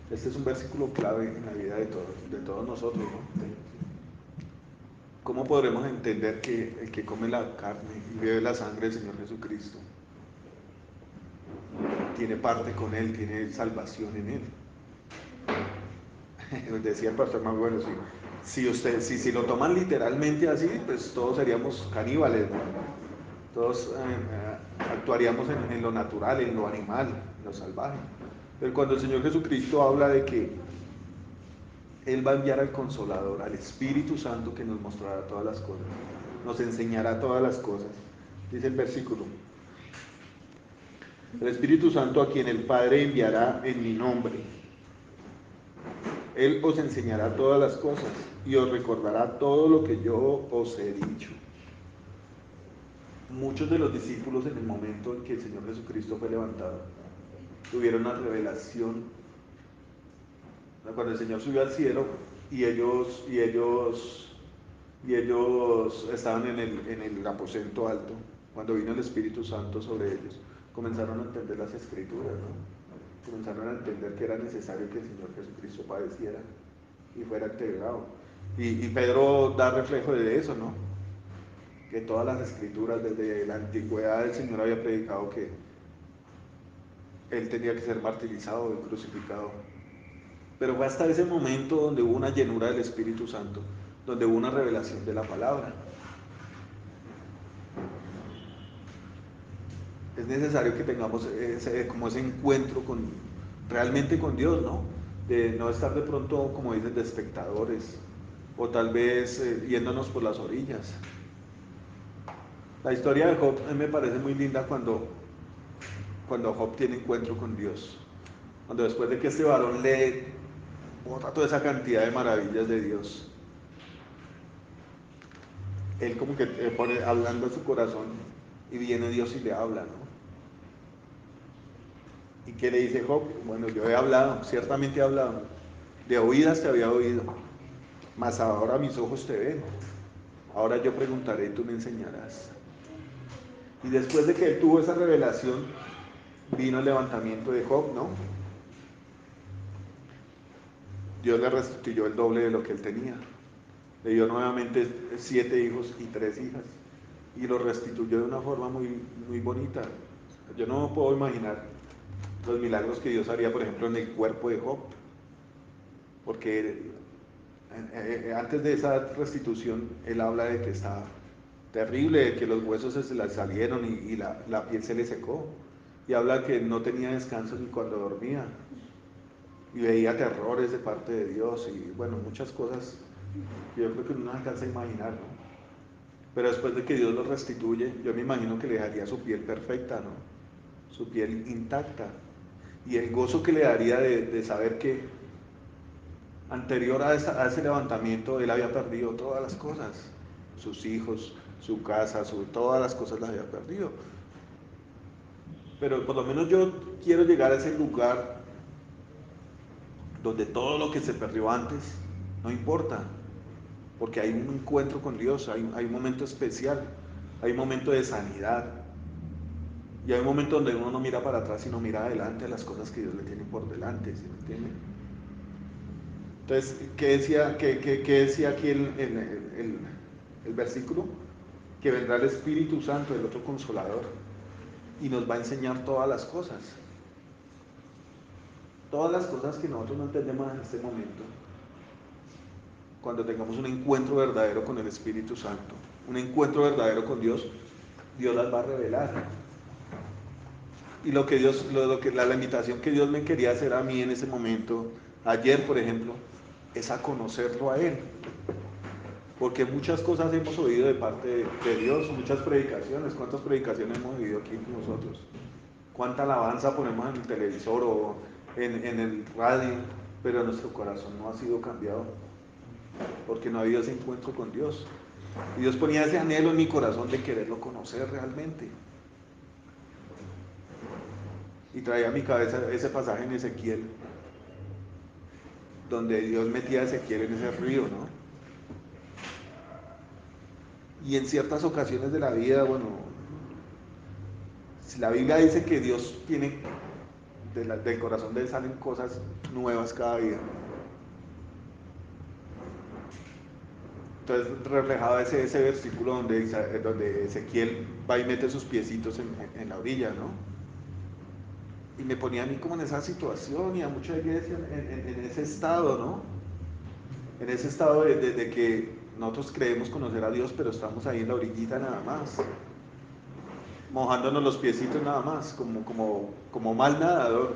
Este es un versículo clave en la vida de todos nosotros, ¿no? ¿Cómo podremos entender que el que come la carne y bebe la sangre del Señor Jesucristo tiene parte con Él, tiene salvación en Él? Decía el pastor más bueno, si lo toman literalmente así, pues todos seríamos caníbales, ¿no? Todos actuaríamos en lo natural, en lo animal, en lo salvaje. Pero cuando el Señor Jesucristo habla de que Él va a enviar al Consolador, al Espíritu Santo, que nos mostrará todas las cosas, nos enseñará todas las cosas, dice el versículo, el Espíritu Santo a quien el Padre enviará en mi nombre, Él os enseñará todas las cosas y os recordará todo lo que yo os he dicho. Muchos de los discípulos en el momento en que el Señor Jesucristo fue levantado, tuvieron una revelación. Cuando el Señor subió al cielo y ellos estaban en el aposento alto, cuando vino el Espíritu Santo sobre ellos, comenzaron a entender las Escrituras, ¿no? Comenzaron a entender que era necesario que el Señor Jesucristo padeciera y fuera entregado. Y Pedro da reflejo de eso, ¿no? Que todas las Escrituras, desde la antigüedad, el Señor había predicado que Él tenía que ser martirizado y crucificado Pero fue hasta ese momento donde hubo una llenura del Espíritu Santo, donde hubo una revelación de la palabra. Es necesario que tengamos como ese encuentro realmente con Dios, ¿no? De no estar de pronto, como dicen, de espectadores, o tal vez yéndonos por las orillas. La historia de Job me parece muy linda cuando Job tiene encuentro con Dios. Cuando después de que este varón lee, bota toda esa cantidad de maravillas de Dios, él como que pone hablando a su corazón y viene Dios y le habla, ¿no? ¿Y qué le dice Job? Bueno, yo he hablado, ciertamente he hablado, de oídas te había oído, mas ahora mis ojos te ven, ahora yo preguntaré y tú me enseñarás. Y después de que él tuvo esa revelación, vino el levantamiento de Job, ¿no? Dios le restituyó el doble de lo que él tenía. Le dio nuevamente 7 hijos y 3 hijas. Y lo restituyó de una forma muy, muy bonita. Yo no puedo imaginar los milagros que Dios haría, por ejemplo, en el cuerpo de Job. Porque antes de esa restitución, él habla de que estaba terrible, de que los huesos se le salieron y la piel se le secó. Y habla que no tenía descanso ni cuando dormía. Y veía terrores de parte de Dios y bueno, muchas cosas que yo creo que uno no alcanza a imaginar, ¿no? Pero después de que Dios lo restituye, yo me imagino que le daría su piel perfecta, ¿no? Su piel intacta. Y el gozo que le daría de saber que anterior a ese levantamiento él había perdido todas las cosas. Sus hijos, su casa, todas las cosas las había perdido. Pero por lo menos yo quiero llegar a ese lugar donde todo lo que se perdió antes no importa, porque hay un encuentro con Dios, hay un momento especial, hay un momento de sanidad, y hay un momento donde uno no mira para atrás, sino mira adelante a las cosas que Dios le tiene por delante, ¿sí me entienden? Entonces, ¿qué decía aquí el versículo? Que vendrá el Espíritu Santo, el otro consolador, y nos va a enseñar todas las cosas que nosotros no entendemos en este momento. Cuando tengamos un encuentro verdadero con el Espíritu Santo, un encuentro verdadero con Dios, Dios las va a revelar. Y la invitación que Dios me quería hacer a mí en ese momento, ayer por ejemplo, es a conocerlo a Él. Porque muchas cosas hemos oído de parte de Dios, muchas predicaciones. ¿Cuántas predicaciones hemos oído aquí nosotros? ¿Cuánta alabanza ponemos en el televisor o en el radio? Pero nuestro corazón no ha sido cambiado porque no ha habido ese encuentro con Dios. Y Dios ponía ese anhelo en mi corazón de quererlo conocer realmente. Y traía a mi cabeza ese pasaje en Ezequiel, donde Dios metía a Ezequiel en ese río, ¿no? Y en ciertas ocasiones de la vida, bueno, si la Biblia dice que Dios tiene, del corazón de Él salen cosas nuevas cada día. Entonces reflejaba ese versículo donde Ezequiel va y mete sus piecitos en la orilla, ¿no? Y me ponía a mí como en esa situación y a mucha iglesia en ese estado, ¿no? En ese estado de que nosotros creemos conocer a Dios, pero estamos ahí en la orillita nada más, mojándonos los piecitos nada más, como mal nadador,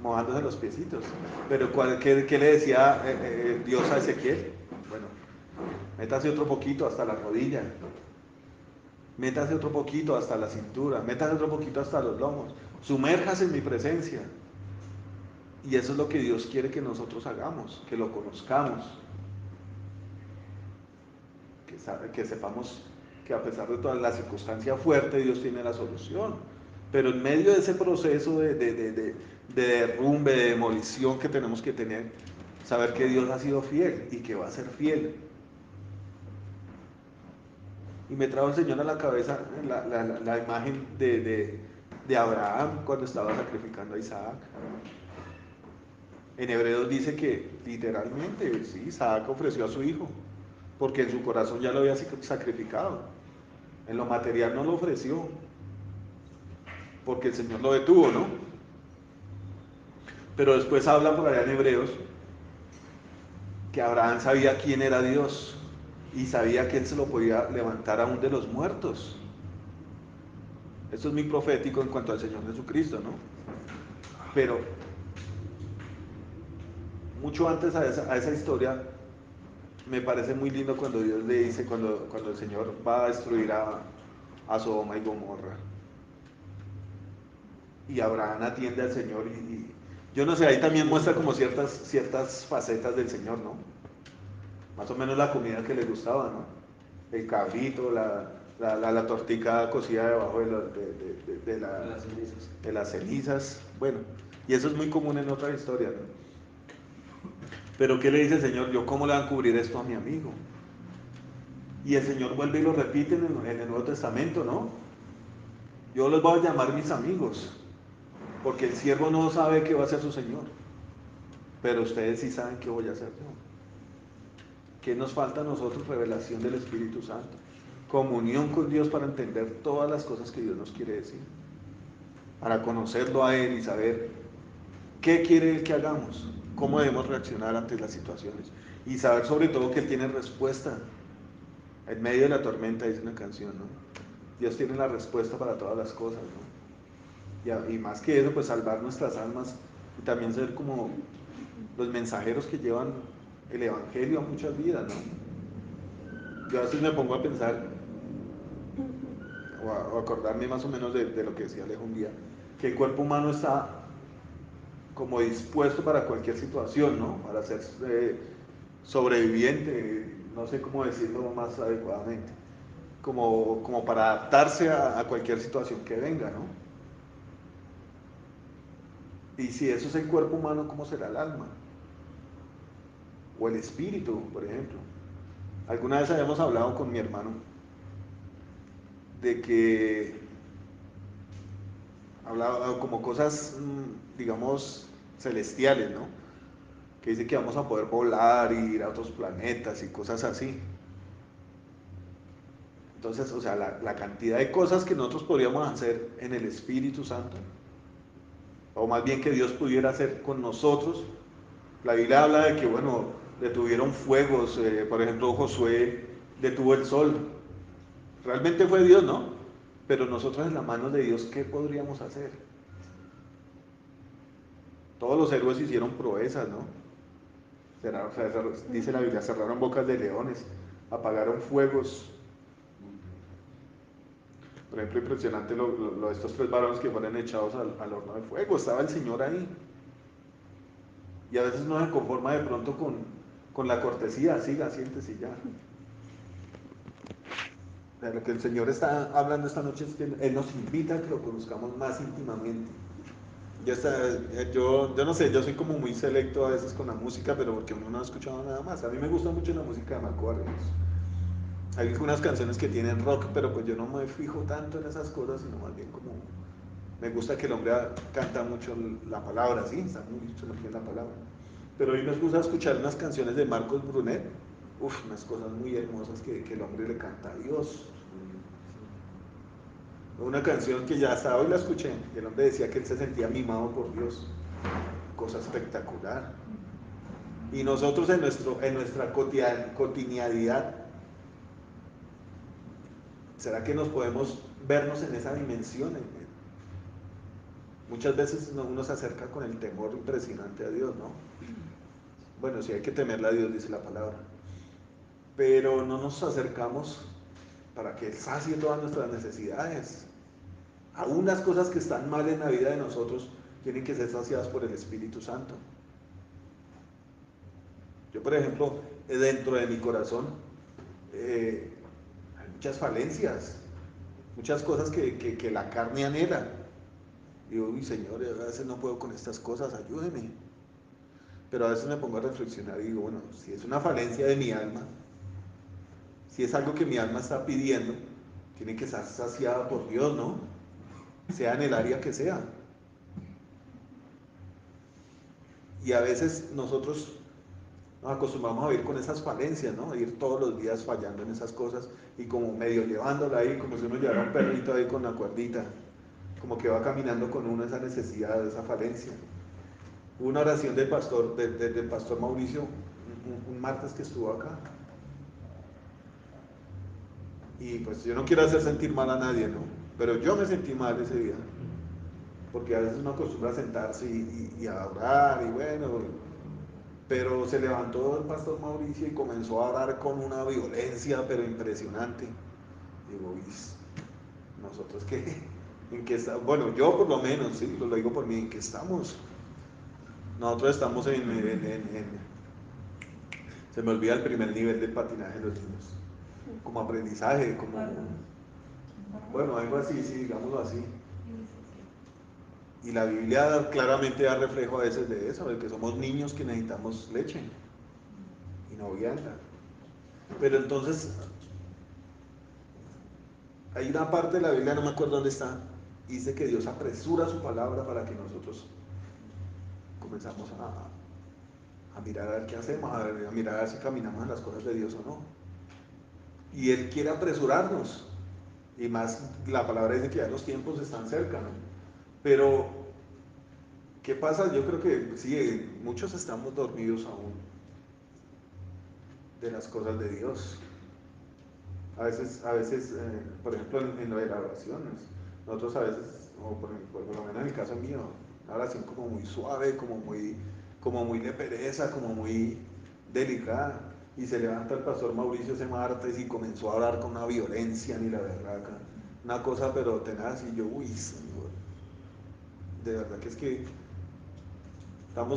mojándose los piecitos. Pero ¿qué le decía Dios a Ezequiel? Bueno, métase otro poquito hasta la rodilla, métase otro poquito hasta la cintura, métase otro poquito hasta los lomos, sumérjase en mi presencia. Y eso es lo que Dios quiere que nosotros hagamos, que lo conozcamos, que sepamos que a pesar de toda la circunstancia fuerte, Dios tiene la solución. Pero en medio de ese proceso de derrumbe, de demolición que tenemos que tener, saber que Dios ha sido fiel y que va a ser fiel. Y me trajo el Señor a la cabeza la imagen de Abraham cuando estaba sacrificando a Isaac. En Hebreos dice que literalmente, sí, Isaac ofreció a su hijo, porque en su corazón ya lo había sacrificado. En lo material no lo ofreció, porque el Señor lo detuvo, ¿no? Pero después habla por allá en Hebreos que Abraham sabía quién era Dios y sabía que él se lo podía levantar aún de los muertos. Esto es muy profético en cuanto al Señor Jesucristo, ¿no? Pero mucho antes a esa historia, me parece muy lindo cuando Dios le dice, cuando el Señor va a destruir a Sodoma y Gomorra. Y Abraham atiende al Señor y yo no sé, ahí también muestra como ciertas facetas del Señor, ¿no? Más o menos la comida que le gustaba, ¿no? El cabrito, la tortica cocida debajo de las cenizas. Bueno, y eso es muy común en otras historias, ¿no? Pero ¿qué le dice el Señor? Yo, ¿cómo le van a cubrir esto a mi amigo? Y el Señor vuelve y lo repite en el Nuevo Testamento, ¿no? Yo los voy a llamar mis amigos, porque el siervo no sabe qué va a hacer su Señor, pero ustedes sí saben qué voy a hacer yo. ¿Qué nos falta a nosotros? Revelación del Espíritu Santo, comunión con Dios para entender todas las cosas que Dios nos quiere decir, para conocerlo a Él y saber qué quiere Él que hagamos, cómo debemos reaccionar ante las situaciones y saber sobre todo que Él tiene respuesta. En medio de la tormenta, dice una canción, ¿no? Dios tiene la respuesta para todas las cosas, ¿no? Y más que eso, pues salvar nuestras almas y también ser como los mensajeros que llevan el Evangelio a muchas vidas, ¿no? Yo a veces me pongo a pensar o a acordarme más o menos de lo que decía Alejo un día, que el cuerpo humano está como dispuesto para cualquier situación, ¿no? Para ser sobreviviente, no sé cómo decirlo más adecuadamente, como para adaptarse a cualquier situación que venga, ¿no? Y si eso es el cuerpo humano, ¿cómo será el alma? O el espíritu, por ejemplo. Alguna vez habíamos hablado con mi hermano de que hablaba como cosas, digamos, celestiales, ¿no? Que dice que vamos a poder volar y ir a otros planetas y cosas así. Entonces, o sea, la cantidad de cosas que nosotros podríamos hacer en el Espíritu Santo, o más bien que Dios pudiera hacer con nosotros. La Biblia habla de que, bueno, detuvieron fuegos, por ejemplo, Josué detuvo el sol. Realmente fue Dios, ¿no? Pero nosotros en las manos de Dios, ¿qué podríamos hacer? Todos los héroes hicieron proezas, ¿no? Dice la Biblia, cerraron bocas de leones, apagaron fuegos. Por ejemplo, impresionante estos tres varones que fueron echados al horno de fuego. Estaba el Señor ahí. Y a veces no se conforma de pronto con la cortesía, siga, siéntese y ya. De lo que el Señor está hablando esta noche es que Él nos invita a que lo conozcamos más íntimamente. Yo no sé, yo soy como muy selecto a veces con la música, pero porque uno no ha escuchado nada más. A mí me gusta mucho la música de Marco Barrios. Hay algunas canciones que tienen rock, pero pues yo no me fijo tanto en esas cosas, sino más bien como me gusta que el hombre canta mucho la palabra, sí, está muy sumergido en la palabra. Pero a mí me gusta escuchar unas canciones de Marcos Brunet, unas cosas muy hermosas que el hombre le canta a Dios. Una canción que ya hasta hoy la escuché, y el hombre decía que él se sentía mimado por Dios, cosa espectacular. Y nosotros en nuestra cotidianidad, ¿será que nos podemos vernos en esa dimensión? Muchas veces uno se acerca con el temor impresionante a Dios, ¿no? Bueno, sí hay que temerle a Dios, dice la palabra. Pero no nos acercamos para que Él sacie todas nuestras necesidades. Aún las cosas que están mal en la vida de nosotros tienen que ser saciadas por el Espíritu Santo. Yo, por ejemplo, dentro de mi corazón hay muchas falencias, muchas cosas que la carne anhela. Digo, uy, Señor, a veces no puedo con estas cosas, ayúdeme. Pero a veces me pongo a reflexionar y digo, bueno, si es una falencia de mi alma, si es algo que mi alma está pidiendo, tiene que ser saciada por Dios, ¿no? Sea en el área que sea. Y a veces nosotros nos acostumbramos a vivir con esas falencias, ¿no? A ir todos los días fallando en esas cosas y como medio llevándola ahí, como si uno llevara un perrito ahí con la cuerdita, como que va caminando con uno esa necesidad, esa falencia. Hubo una oración del pastor Mauricio, un martes que estuvo acá. Y pues yo no quiero hacer sentir mal a nadie, ¿no? Pero yo me sentí mal ese día. Porque a veces uno acostumbra a sentarse y a orar y bueno, pero se levantó el pastor Mauricio y comenzó a orar con una violencia pero impresionante. Digo, nosotros qué, en qué estamos, bueno, yo por lo menos, sí, lo digo por mí, ¿en qué estamos? Nosotros estamos se me olvida el primer nivel del patinaje de los niños, como aprendizaje, como, bueno, algo así, sí, digámoslo así. Y la Biblia claramente da reflejo a veces de eso, de que somos niños que necesitamos leche y no vianda. Pero entonces, hay una parte de la Biblia, no me acuerdo dónde está, dice que Dios apresura su palabra para que nosotros comenzamos a mirar a ver qué hacemos, a mirar a ver si caminamos en las cosas de Dios o no. Y Él quiere apresurarnos. Y más, la palabra dice que ya los tiempos están cerca, ¿no? Pero, ¿qué pasa? Yo creo que sí, muchos estamos dormidos aún de las cosas de Dios. A veces por ejemplo, en lo de las oraciones, nosotros a veces, o por lo menos en el caso mío, una oración como muy suave, como muy de pereza, como muy delicada. Y se levanta el pastor Mauricio ese martes y comenzó a orar con una violencia ni la berraca. Una cosa pero tenaz y yo, uy, Señor, de verdad que es que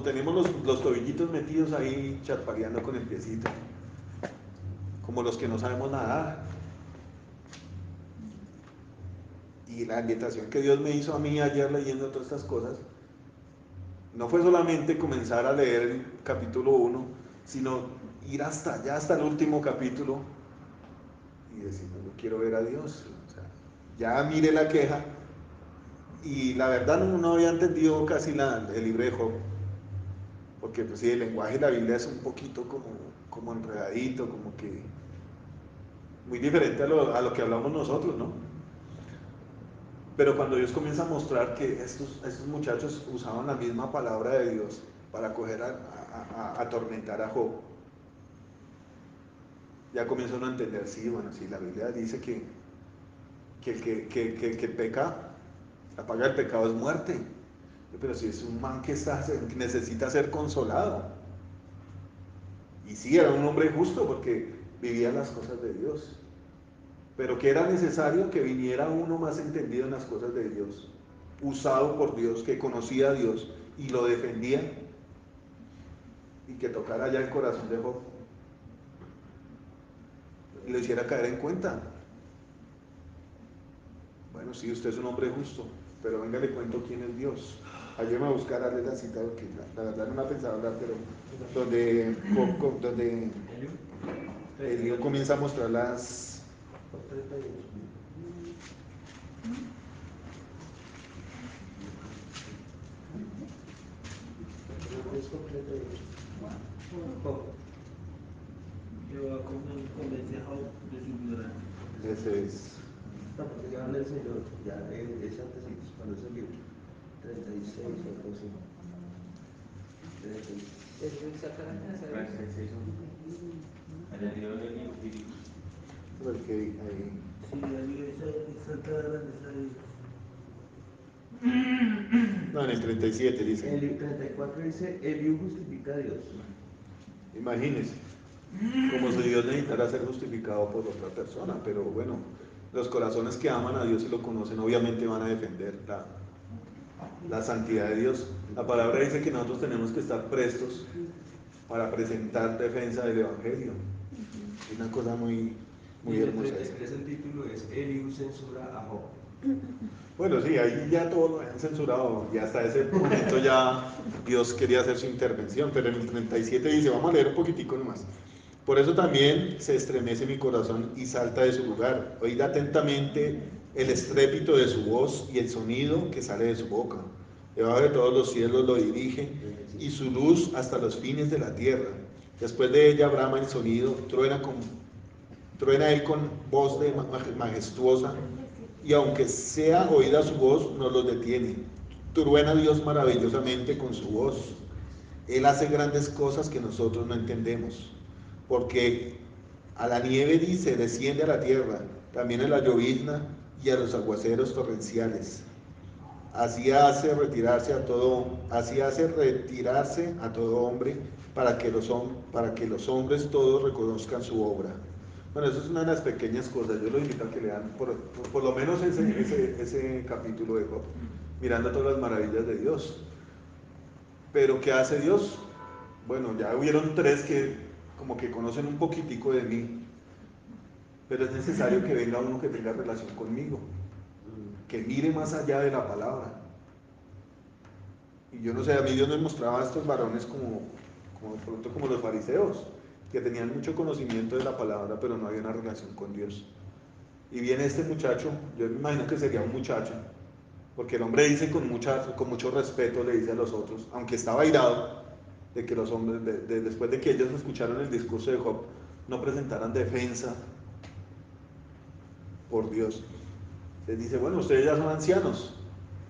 tenemos los tobillitos metidos ahí charpaleando con el piecito, como los que no sabemos nadar. Y la invitación que Dios me hizo a mí ayer leyendo todas estas cosas, no fue solamente comenzar a leer el capítulo 1, sino ir hasta allá, hasta el último capítulo, y decir, no, yo quiero ver a Dios. O sea, ya miré la queja, y la verdad no había entendido casi el libro de Job, porque pues sí, el lenguaje de la Biblia es un poquito como enredadito, como que muy diferente a lo que hablamos nosotros, ¿no? Pero cuando Dios comienza a mostrar que estos muchachos usaban la misma palabra de Dios para coger a atormentar a Job, ya comienza uno a entender, sí, bueno, sí, la Biblia dice que el peca, la paga del pecado es muerte. Pero si es un man que necesita ser consolado. Y sí, era un hombre justo porque vivía las cosas de Dios. Pero que era necesario que viniera uno más entendido en las cosas de Dios, usado por Dios, que conocía a Dios y lo defendía, y que tocara ya el corazón de Job y lo hiciera caer en cuenta. Bueno, sí, usted es un hombre justo, pero venga, le cuento quién es Dios. Ayúdeme a buscar, darle la cita, porque la verdad no me ha pensado hablar, pero donde Eliú comienza a mostrar las... Yo convencí a Job de su ignorancia. Ese es... No, porque ya habla el Señor, ya es antes, cuando es el libro 36 o algo así. 36. En el libro del libro. Porque ahí... Sí, ahí esa cara No, en el 37 dice. El 34 dice, Eliú justifica a Dios. Imagínense, como si Dios necesitara ser justificado por otra persona, pero bueno, los corazones que aman a Dios y lo conocen obviamente van a defender la santidad de Dios. La palabra dice que nosotros tenemos que estar prestos para presentar defensa del Evangelio. Es una cosa muy hermosa. El título es Eliú censura a Job. Bueno, sí, ahí ya todo lo habían censurado y hasta ese momento ya Dios quería hacer su intervención, pero en el 37 dice, vamos a leer un poquitico nomás. Por eso también se estremece mi corazón y salta de su lugar. Oíd atentamente el estrépito de su voz y el sonido que sale de su boca. Debajo de todos los cielos lo dirige y su luz hasta los fines de la tierra. Después de ella brama el sonido, truena él con voz majestuosa, y aunque sea oída su voz, no los detiene. Truena Dios maravillosamente con su voz. Él hace grandes cosas que nosotros no entendemos, porque a la nieve dice, desciende a la tierra, también a la llovizna y a los aguaceros torrenciales. Así hace retirarse a todo hombre para que los hombres todos reconozcan su obra. Bueno, eso es una de las pequeñas cosas. Yo los invito a que lean por lo menos ese capítulo de Job, mirando todas las maravillas de Dios. Pero ¿qué hace Dios? Bueno, ya hubieron tres que como que conocen un poquitico de mí, pero es necesario que venga uno que tenga relación conmigo, que mire más allá de la palabra. Y yo no sé, a mí Dios me mostraba a estos varones como de pronto como los fariseos, que tenían mucho conocimiento de la palabra, pero no había una relación con Dios. Y viene este muchacho, yo me imagino que sería un muchacho, porque el hombre dice con mucho respeto, le dice a los otros, aunque estaba airado de que los hombres, después de que ellos escucharon el discurso de Job, no presentaran defensa por Dios. Les dice, bueno, ustedes ya son ancianos,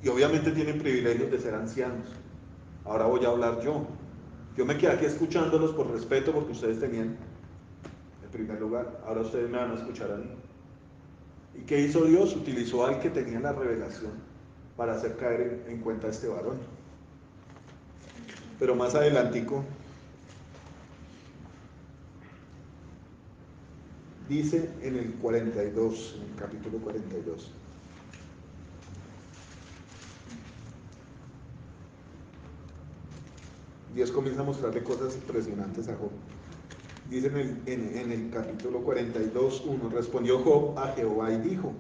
y obviamente tienen privilegios de ser ancianos. Ahora voy a hablar yo. Yo me quedé aquí escuchándolos por respeto porque ustedes tenían el primer lugar. Ahora ustedes me van a escuchar a mí. ¿Y qué hizo Dios? Utilizó al que tenía la revelación para hacer caer en cuenta a este varón. Pero más adelantico dice en el 42, en el capítulo 42. Dios comienza a mostrarle cosas impresionantes a Job. Dice en el capítulo 42, 1, respondió Job a Jehová y dijo,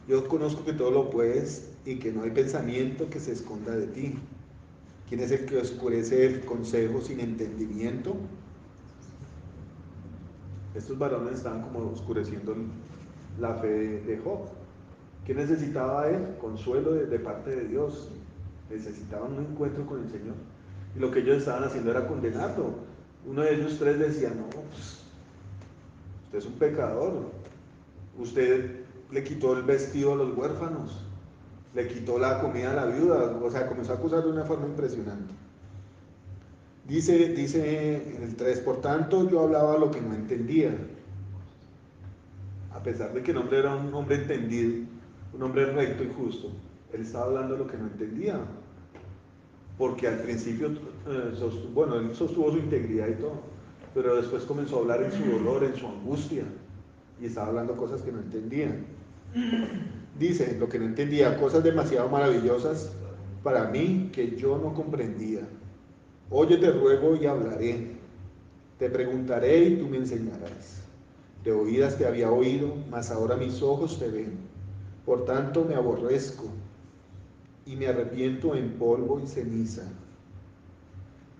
yo conozco que todo lo puedes y que no hay pensamiento que se esconda de ti. ¿Quién es el que oscurece el consejo sin entendimiento? Estos varones estaban como oscureciendo la fe de Job. ¿Qué necesitaba él? Consuelo de parte de Dios. Necesitaban un encuentro con el Señor. Y lo que ellos estaban haciendo era condenarlo. Uno de ellos tres decía, no, pues, usted es un pecador. Usted le quitó el vestido a los huérfanos. Le quitó la comida a la viuda. O sea, comenzó a acusar de una forma impresionante. Dice en el 3, por tanto yo hablaba lo que no entendía. A pesar de que el hombre era un hombre entendido, un hombre recto y justo, él estaba hablando lo que no entendía. Porque al principio, él sostuvo su integridad y todo, pero después comenzó a hablar en su dolor, en su angustia, y estaba hablando cosas que no entendía. Dice, lo que no entendía, cosas demasiado maravillosas para mí que yo no comprendía. Oye, te ruego y hablaré, te preguntaré y tú me enseñarás. De oídas te había oído, mas ahora mis ojos te ven. Por tanto me aborrezco y me arrepiento en polvo y ceniza.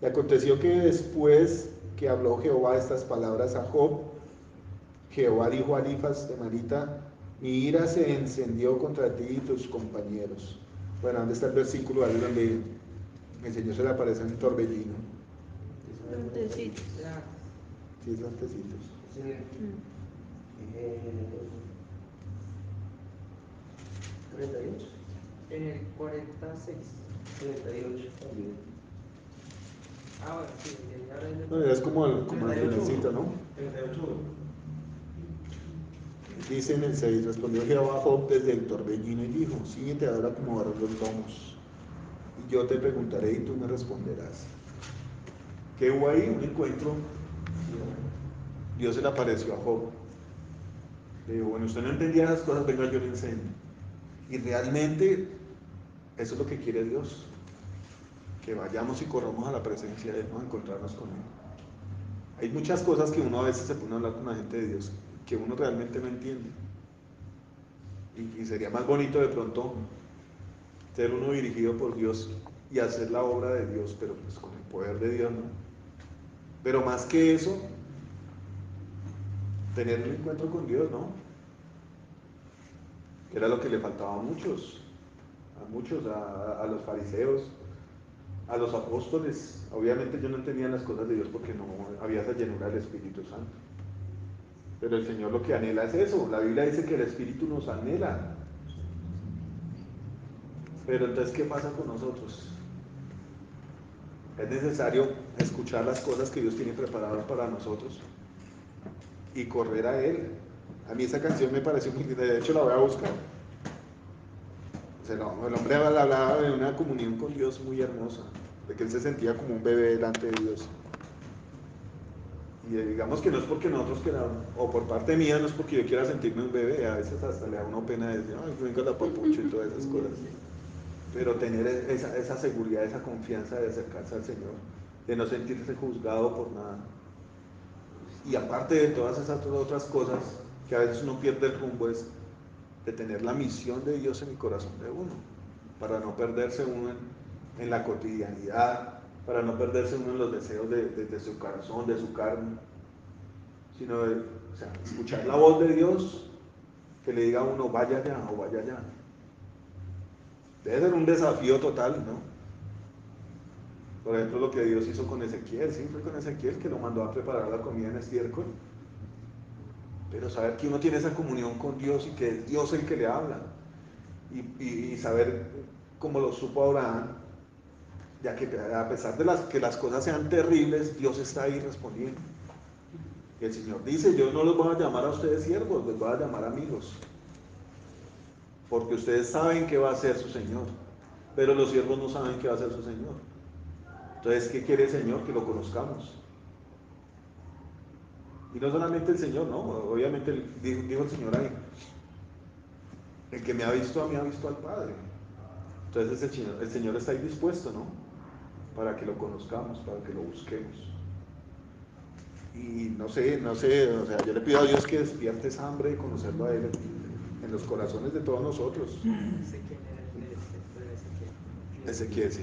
Y aconteció que después que habló Jehová estas palabras a Job, Jehová dijo a Elifaz de Marita, mi ira se encendió contra ti y tus compañeros. Bueno, ¿dónde está el versículo ahí donde el Señor se le aparece en un torbellino? Antecitos. Sí, es antecitos. Sí. 38. En el 46. 38 también. Ah, bueno, sí, ahora es No, ya es como el 38. finecito, ¿no? 38. Dice en el 6, respondió Jehová a Job desde el torbellino y dijo, síguete ahora como varón los lomos, y yo te preguntaré y tú me responderás. ¿Qué hubo ahí? Un encuentro. Dios se le apareció a Job. Le dijo, bueno, usted no entendía esas cosas, venga, yo le enseño. Y realmente eso es lo que quiere Dios, que vayamos y corramos a la presencia de Él, ¿no? A encontrarnos con Él. Hay muchas cosas que uno a veces se pone a hablar con la gente de Dios que uno realmente no entiende. Y sería más bonito de pronto ser uno dirigido por Dios y hacer la obra de Dios, pero pues con el poder de Dios, ¿no? Pero más que eso, tener un encuentro con Dios, ¿no? Que era lo que le faltaba a muchos, a los fariseos, a los apóstoles. Obviamente ellos no entendían las cosas de Dios porque no había esa llenura del Espíritu Santo. Pero el Señor lo que anhela es eso. La Biblia dice que el Espíritu nos anhela. Pero entonces, ¿qué pasa con nosotros? Es necesario escuchar las cosas que Dios tiene preparadas para nosotros y correr a Él. A mí esa canción me pareció muy linda, de hecho la voy a buscar. O sea, no, el hombre hablaba de una comunión con Dios muy hermosa, de que él se sentía como un bebé delante de Dios. Y digamos que no es porque nosotros queramos, o por parte mía no es porque yo quiera sentirme un bebé, a veces hasta le da uno pena de decir, ay, venga la papucho y todas esas cosas. Pero tener esa seguridad, esa confianza de acercarse al Señor, de no sentirse juzgado por nada. Y aparte de todas esas otras cosas, que a veces uno pierde el rumbo, es de tener la misión de Dios en el corazón de uno, para no perderse uno en la cotidianidad, para no perderse uno en los deseos de su corazón, de su carne, sino de, o sea, escuchar la voz de Dios que le diga a uno, vaya allá o vaya allá. Debe ser un desafío total, ¿no? Por ejemplo, lo que Dios hizo con Ezequiel, sí, fue con Ezequiel que lo mandó a preparar la comida en estiércol. Pero saber que uno tiene esa comunión con Dios y que es Dios el que le habla. Y saber, como lo supo Abraham, ya que a pesar de que las cosas sean terribles, Dios está ahí respondiendo. Y el Señor dice, yo no los voy a llamar a ustedes siervos, los voy a llamar amigos. Porque ustedes saben qué va a hacer su Señor, pero los siervos no saben qué va a hacer su Señor. Entonces, ¿qué quiere el Señor? Que lo conozcamos. Y no solamente el Señor, ¿no? Obviamente dijo el Señor ahí, el que me ha visto a mí ha visto al Padre. Entonces el Señor está ahí dispuesto, ¿no? Para que lo conozcamos, para que lo busquemos. Y no sé, o sea, yo le pido a Dios que despierte esa hambre de conocerlo a Él en los corazones de todos nosotros. Ezequiel, sí.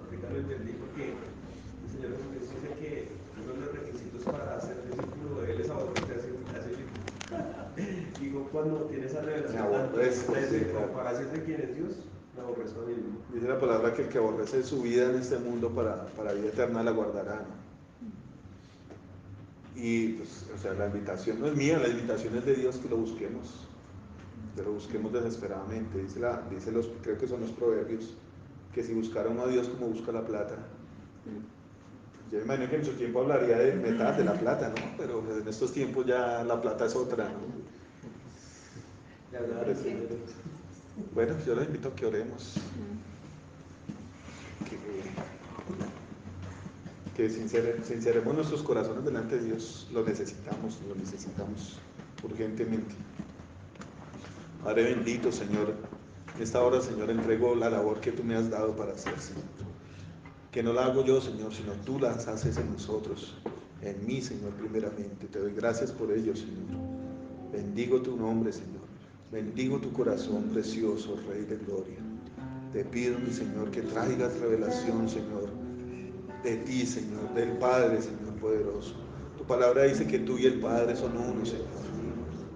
Ahorita lo entendí porque el Señor Jesucristo dice que uno de los requisitos para ser discípulo de Él es aborrecerse a sí mismo. Digo, cuando tiene esa revelación tan para hacerse quién es Dios, me aborrezco a mí mismo. Dice la palabra que el que aborrece su vida en este mundo para vida eterna la guardará, ¿no? Y pues, o sea, la invitación no es mía, la invitación es de Dios que lo busquemos desesperadamente. Creo que son los proverbios, que si buscaron a Dios como busca la plata. Yo imagino que en su tiempo hablaría de metal, de la plata, ¿no? Pero en estos tiempos ya la plata es otra, ¿no? Bueno, yo les invito a que oremos. Que sinceremos nuestros corazones delante de Dios. Lo necesitamos urgentemente. Padre bendito, Señor, en esta hora, Señor, entrego la labor que tú me has dado para hacer, Señor. Que no la hago yo, Señor, sino tú las haces en nosotros, en mí, Señor, primeramente. Te doy gracias por ello, Señor. Bendigo tu nombre, Señor. Bendigo tu corazón precioso, Rey de Gloria. Te pido, mi Señor, que traigas revelación, Señor, de ti, Señor, del Padre, Señor poderoso. Tu palabra dice que tú y el Padre son uno, Señor.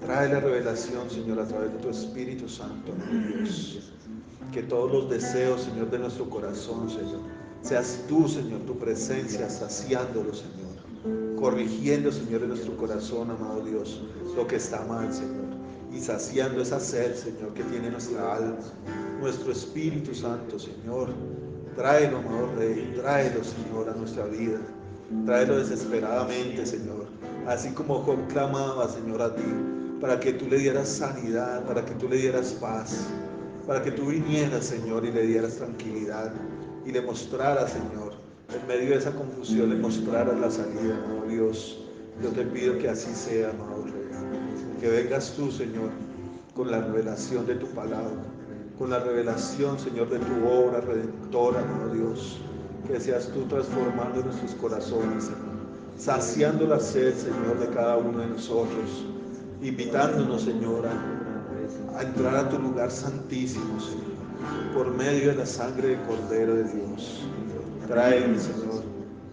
Trae la revelación, Señor, a través de tu Espíritu Santo, mi Dios. Que todos los deseos, Señor, de nuestro corazón, Señor, seas tú, Señor, tu presencia saciándolo, Señor. Corrigiendo, Señor, en nuestro corazón, amado Dios, lo que está mal, Señor. Y saciando esa sed, Señor, que tiene nuestra alma, nuestro Espíritu Santo, Señor. Tráelo, amado Rey, tráelo, Señor, a nuestra vida. Tráelo desesperadamente, Señor. Así como Job clamaba, Señor, a ti, para que tú le dieras sanidad, para que tú le dieras paz, para que tú vinieras, Señor, y le dieras tranquilidad y le mostraras, Señor, en medio de esa confusión, le mostraras la salida, amado Dios. Yo te pido que así sea, amado Rey. Que vengas tú, Señor, con la revelación de tu palabra, con la revelación, Señor, de tu obra redentora, amado Dios. Que seas tú transformando nuestros corazones, Señor, saciando la sed, Señor, de cada uno de nosotros, invitándonos, Señor, a entrar a tu lugar santísimo, Señor, por medio de la sangre del Cordero de Dios. Trae, Señor,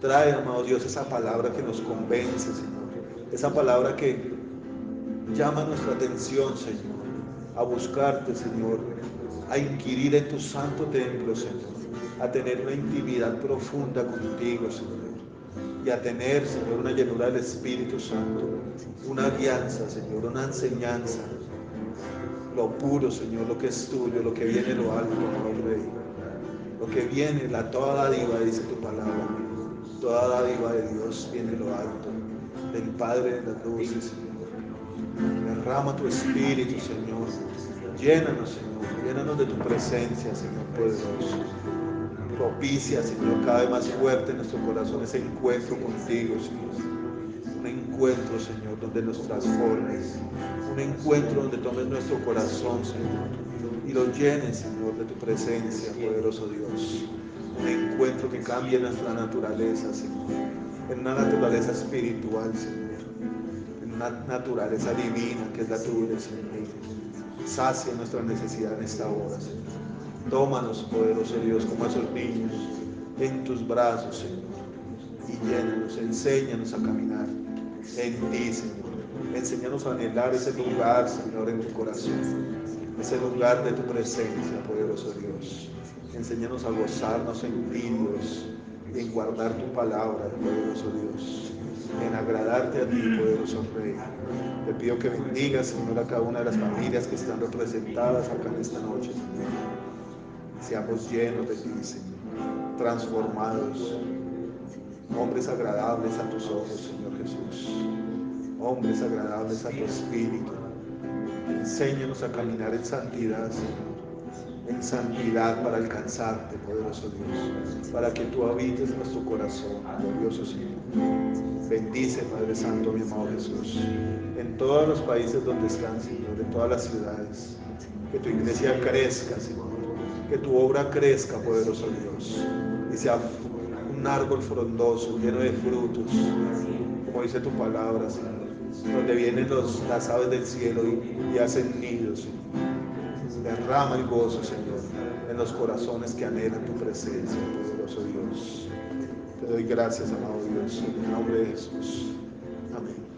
trae, amado Dios, esa palabra que nos convence, Señor, esa palabra que llama nuestra atención, Señor, a buscarte, Señor, a inquirir en tu santo templo, Señor, a tener una intimidad profunda contigo, Señor, y a tener, Señor, una llenura del Espíritu Santo, una alianza, Señor, una enseñanza, lo puro, Señor, lo que es tuyo, lo que viene de lo alto, amado Rey. lo que viene, toda dádiva, dice tu palabra, toda dádiva de Dios viene de lo alto, del Padre de las luces, Señor. Derrama tu Espíritu, Señor. Llénanos, Señor. Llénanos de tu presencia, Señor poderoso. Propicia, Señor, cada vez más fuerte en nuestro corazón ese encuentro contigo, Señor. Un encuentro, Señor, donde nos transformes. Un encuentro donde tomes nuestro corazón, Señor, y lo llenes, Señor, de tu presencia, poderoso Dios. Un encuentro que cambie nuestra naturaleza, Señor. En una naturaleza espiritual, Señor. En una naturaleza divina que es la tuya, Señor. Sacia nuestra necesidad en esta hora, Señor. Tómanos, poderoso Dios, como esos niños en tus brazos, Señor. Y llénanos, enséñanos a caminar en ti, Señor. Enséñanos a anhelar ese lugar, Señor, en tu corazón. Ese lugar de tu presencia, poderoso Dios. Enséñanos a gozarnos en ti, Dios. En guardar tu palabra, poderoso Dios. En agradarte a ti, poderoso Rey. Te pido que bendigas, Señor, a cada una de las familias que están representadas acá en esta noche, Señor. Seamos llenos de ti, Señor. Transformados. Hombres agradables a tus ojos, Señor Jesús. Hombres agradables a tu espíritu. Enséñanos a caminar en santidad, Señor. En santidad para alcanzarte, poderoso Dios. Para que tú habites nuestro corazón, glorioso Señor. Bendice, Padre Santo, mi amado Jesús. En todos los países donde están, Señor, en todas las ciudades. Que tu iglesia crezca, Señor. Que tu obra crezca, poderoso Dios. Y sea un árbol frondoso, lleno de frutos, como dice tu palabra, Señor, donde vienen las aves del cielo y hacen nidos, Señor. Derrama el gozo, Señor, en los corazones que anhelan tu presencia, poderoso Dios. Te doy gracias, amado Dios, en el nombre de Jesús. Amén.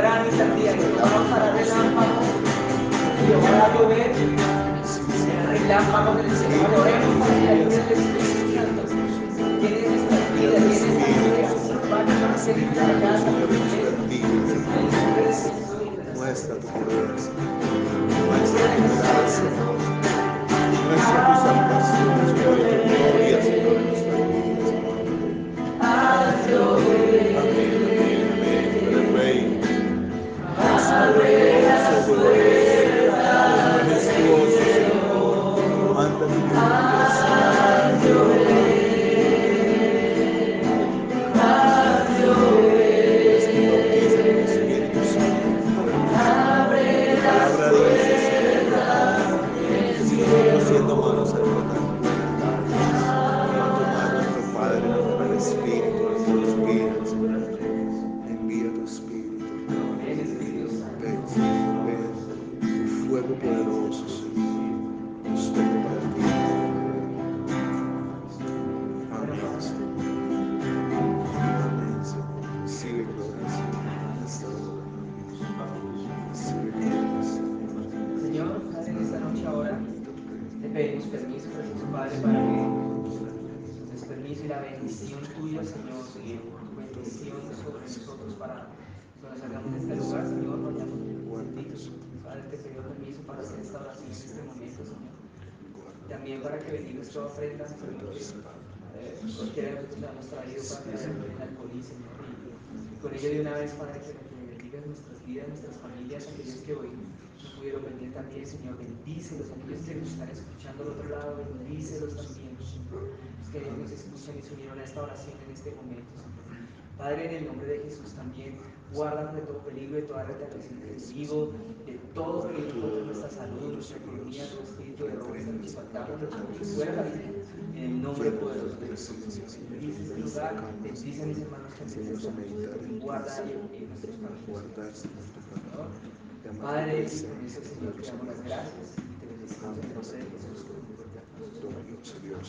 Temprano y tardía. hará llover, relámpagos del cielo. Oremos para que la luz del Espíritu Santo llene nuestras vidas, llene esta congregación, Padre, para ser impactada por el Muestra tu poder, Señor. Muestra tu gracia. Muestra tu salvación, Señor, y tu gloria, Señor, en nuestras vidas, Señor. Amén, amén, amén. Tú eres Rey. Eres poderoso, majestuoso, Señor. Manda tu lluvia, Señor. Es que bautiza con el Espíritu Santo. Tu palabra dice, Señor, nosotros siendo malos al tratar tomar nuestro Padre, nos dará el Espíritu, nos pide, Señor. Envía tu Espíritu. Ven, Señor, ven. Tu fuego poderoso, Señor. Nos toca para ti. Amén, Señor. Amén, Señor. Recibe gloria, Señor. Esta hora. Recibe gloria, Señor. Señor, en esta noche ahora te pedimos permiso, precioso Padre, para que nos des permiso y la bendición tuya, Señor, tu bendición sobre nosotros para cuando salgamos de este lugar, Señor, vayamos benditos. Padre, te pido permiso para hacer esta oración en este momento, Señor. También para que bendigas toda ofrenda, Señor, que cualquiera de nosotros le hemos traído para que se en alcohol, Señor. Y con ello de una vez, Padre, que bendigas nuestras vidas, nuestras familias, aquellos que hoy no pudieron venir también, Señor, bendícelos, aquellos que nos están escuchando al otro lado, bendícelos también, Señor. Los que ellos nos escuchan y se unieron a esta oración en este momento, Señor. Padre, en el nombre de Jesús también, guárdanos de todo peligro, de toda retaliación del enemigo, de todo peligro contra nuestra salud, nuestra economía, todo espíritu de robo, esta noche faltamos, nos echamos fuera la vida, en el nombre poderoso de Jesús, Señor. Bendice este lugar, bendice a mis hermanos que Enséñanos a meditar en ti, guarda Señor. en nuestros caminos. Guardar, Señor, tu palabra. Padre, y con eso, Señor, te damos las gracias y te bendecimos en el nombre de Jesús. Glorioso Dios.